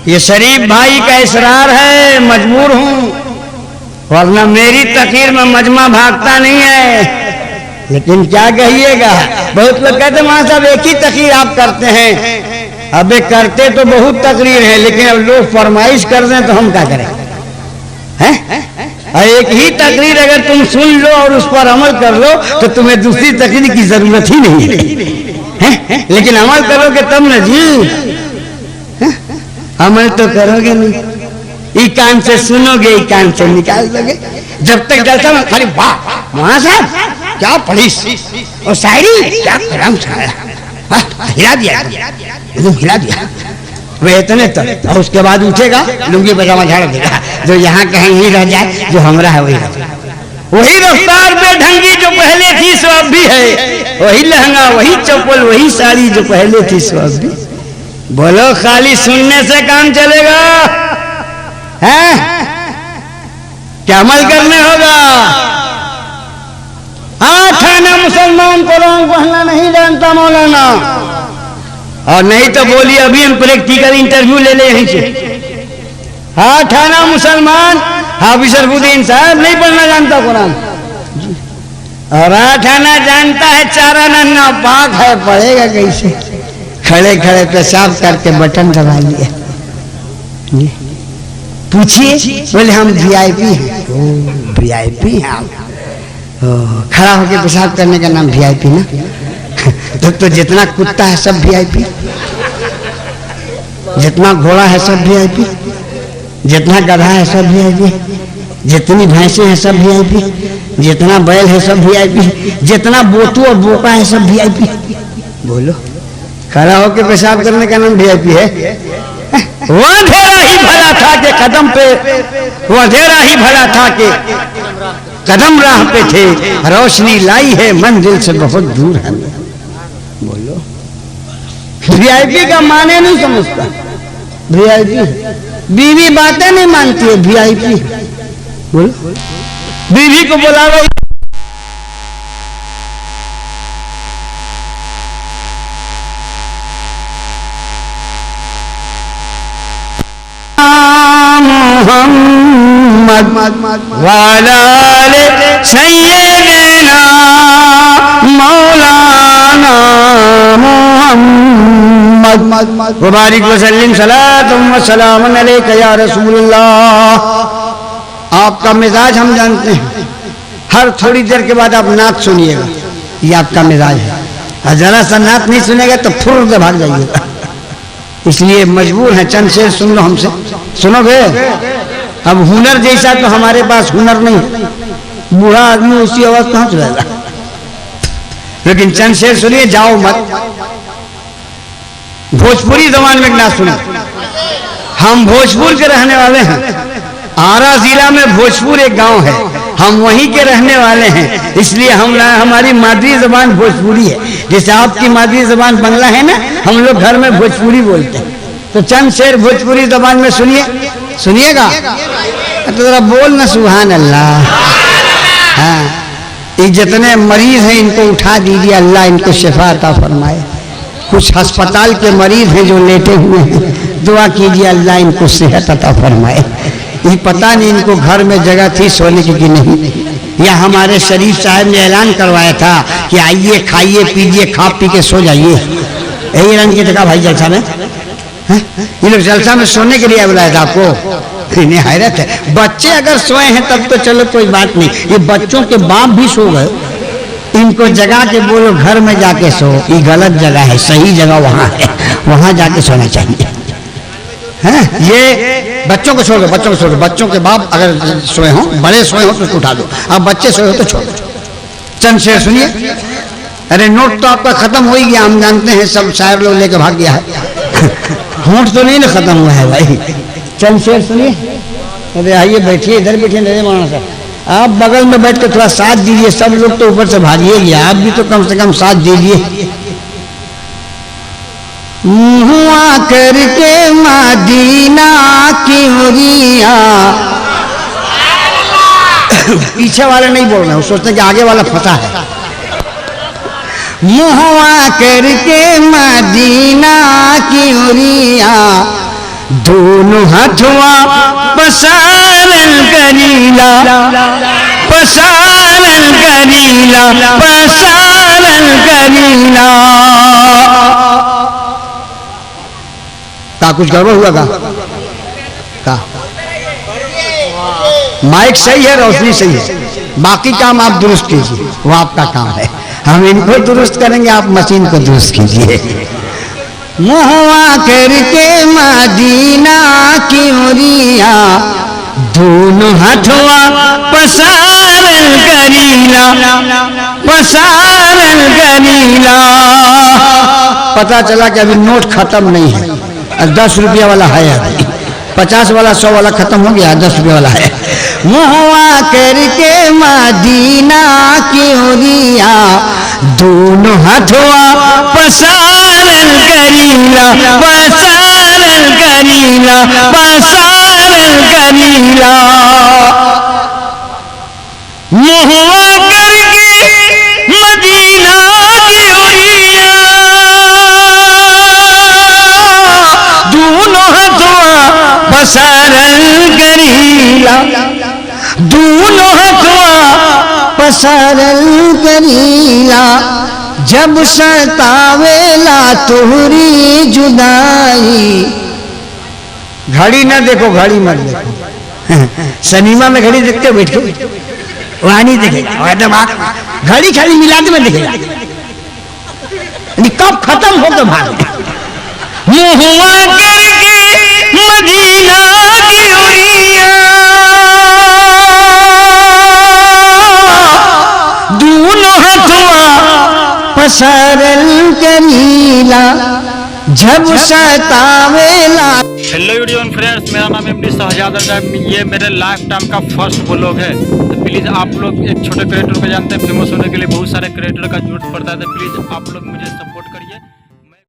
ये शरीफ भाई का इसरार है, मजबूर हूं, वरना मेरी तकरीर में मजमा भागता नहीं है। लेकिन क्या कहिएगा, बहुत लोग कहते वहां साहब एक ही तकरीर आप करते हैं। अबे करते तो बहुत तकरीर है, लेकिन अब लोग फरमाइश कर दें तो हम क्या करें? हैं? एक ही तकरीर अगर तुम सुन लो और उस पर अमल कर लो तो तुम्हें दूसरी तकरीर की जरूरत ही नहीं है। लेकिन अमल करोगे तब न जी, अमल तो करोगे नहीं, ई कान से सुनोगे, ई कान से निकाल दोगे। जब तक जलता में खाली वाह वहां साहब क्या पढ़ी और शायरी, क्या कलाम शायरा, हिला दिया, एकदम हिला दिया, वे इतने तक। और उसके बाद उठेगा, लुंगी पजामा झाड़ देगा, जो यहाँ कहीं ही रह जाए, जो हमरा है वही वही रफ्तार बेढंगी जो पहले थी सो अब भी है, वही लहंगा, वही चप्पल, वही साड़ी जो पहले थी सो अब भी। बोलो, खाली सुनने से काम चलेगा? हैं? क्या अमल करने होगा? 8 आना मुसलमान कुरान पढ़ना नहीं जानता मौलाना, और नहीं तो बोलिए अभी हम प्रैक्टिकल इंटरव्यू ले ले यहीं से। 8 आना मुसलमान हाफिज शरफुद्दीन साहब नहीं पढ़ना जानता कुरान, और 8 आना जानता है, 4 आना नापाक है, पढ़ेगा कैसे? खड़े खड़े पेशाब करके बटन दबा लिया। पूछिए, बोले हम वीआईपी हैं। वीआईपी हैं आप? खड़ा होकर पेशाब करने का नाम वीआईपी ना? तो जितना कुत्ता है सब वीआईपी। जितना घोड़ा है सब VIP, जितना गधा है सब VIP, जितनी भैंसें हैं सब VIP, जितना बैल है सब VIP, जितना बोतू और बोका है सब VIP। बोलो, खड़ा होकर पेशाब करने का नाम VIP है? वो अंधेरा ही भला था के कदम पे, वो अंधेरा ही भला था के कदम राह पे थे, रोशनी लाई है मंजिल से बहुत दूर है। बोलो, VIP का माने नहीं समझता। VIP बीवी बातें नहीं मानती है, VIP। बोलो, बीवी को बुलाओ, मोहम्मद वाले सैयदना मौलाना मोहम्मद मुबारक वसल्लम सलातुम व सलामुन अलैका या रसूलल्लाह। आपका मिजाज हम जानते हैं, हर थोड़ी देर के बाद आप नात सुनिएगा, ये आपका मिजाज है। और जरा सा नात नहीं सुनेगा तो फुर से भाग जाइएगा। इसलिए मजबूर हैं, चंद शेर सुन लो हमसे। सुनोगे? अब हुनर जैसा तो हमारे पास हुनर नहीं है, बूढ़ा आदमी उसी आवाज कहां सुनेगा। लेकिन चंद शेर सुनिए, जाओ मत। भोजपुरी जबान में ना सुने, हम भोजपुर के रहने वाले हैं। आरा जिला में भोजपुर एक गांव है, हम वहीं के रहने वाले हैं, इसलिए हमारी मादरी जबान भोजपुरी है। जैसे आपकी मादरी जबान बांग्ला है ना, हम लोग घर में भोजपुरी बोलते हैं। तो चंद शेर भोजपुरी जबान में सुनिए, सुनिएगा तो जरा बोल ना सुभान अल्लाह। हाँ, ये जितने मरीज हैं इनको उठा दीजिए, अल्लाह इनको शिफा अता फरमाए। कुछ अस्पताल के मरीज हैं जो लेटे हुए हैं, दुआ कीजिए अल्लाह इनको सेहत अता फरमाए। ये पता नहीं इनको घर में जगह थी सोने की कि नहीं। या हमारे शरीफ साहब ने ऐलान करवाया था कि आइए खाइए पीजिए खा पी के सो जाइए, यही ऐलान किया था भाई जलसा में। ये लोग जलसा में सोने के लिए बुलाया था आपको? इन्हें हैरत है। बच्चे अगर सोए हैं तब तो चलो कोई बात नहीं, ये बच्चों के बाप भी सो गए, इनको जगा के बोलो घर में जाके सो। ये गलत जगह है, सही जगह वहाँ है, वहाँ जाके सोना चाहिए। है ये बच्चों को छोड़ दो, बच्चों को छोड़ दो। बच्चों के बाप अगर सोए हो, बड़े सोए हो तो उसको उठा दो, अब बच्चे सोए हो तो छोड़ दो। चंद शेर सुनिए। अरे नोट तो आपका खत्म हो ही गया, हम जानते हैं, सब शायर लोग लेके भाग गया है। होंठ तो नहीं ना खत्म हुआ है भाई। चंद शेर सुनिए। अरे आइए बैठिए, इधर बैठिए, नहीं माना सर आप बगल में बैठ के थोड़ा साथ दीजिए। सब लोग तो ऊपर से भागिए गया, आप भी तो कम से कम साथ दीजिए। हुआ करके मदीना की मुरिया। पीछे वाले नहीं बोल रहे, सोचते कि आगे वाला फंसा है। मुआ करके मदीना की मुरिया, दोनों हथवा पसारन करीला, पसारन करीला, पसारन करीला। का कुछ गड़बड़ हुआ का? माइक सही है, रोशनी सही है, बाकी काम आप दुरुस्त कीजिए, वो आपका काम है। हम इनको दुरुस्त करेंगे, आप मशीन को दुरुस्त कीजिए। मुआ करके मदीना की मुरिया, दोनों हथवा पसारन करीला, पसारन करीला। पता चला कि अभी नोट खत्म नहीं है, 10 रुपया वाला है अभी, 50 वाला 100 वाला खत्म हो गया, 10 रुपया वाला है। मुआ करके मदीना की मुरिया, दोनों हथवा पसारन करीला, पसारन करीला, पसारन करीला। मुआ करके मदीना की मुरिया, दोनों हथवा पसारन करीला, दोनों हथवा पसारन करीला। जब सतावेला तुहरी जुदाई। घड़ी ना देखो, घड़ी मत देखो। सिनेमा में घड़ी देखते हो बैठ के, वहां नहीं देखेगा, घड़ी खाली मिलाद में देखेगा, कब खत्म हो तो भाग। मुहुआ करके मदीना की उड़िया दूनो हथुआ पसरल जमीला जब सतावेला। हेलो वीडियो फ्रेंड्स, मेरा नाम है शहजाद अरब। ये मेरे लाइफ टाइम का फर्स्ट व्लॉग है। तो प्लीज़ आप लोग एक छोटे क्रिएटर को जानते हैं, फेमस होने के लिए बहुत सारे क्रिएटर का जरूरत पड़ता है। तो प्लीज़ आप लोग मुझे सपोर्ट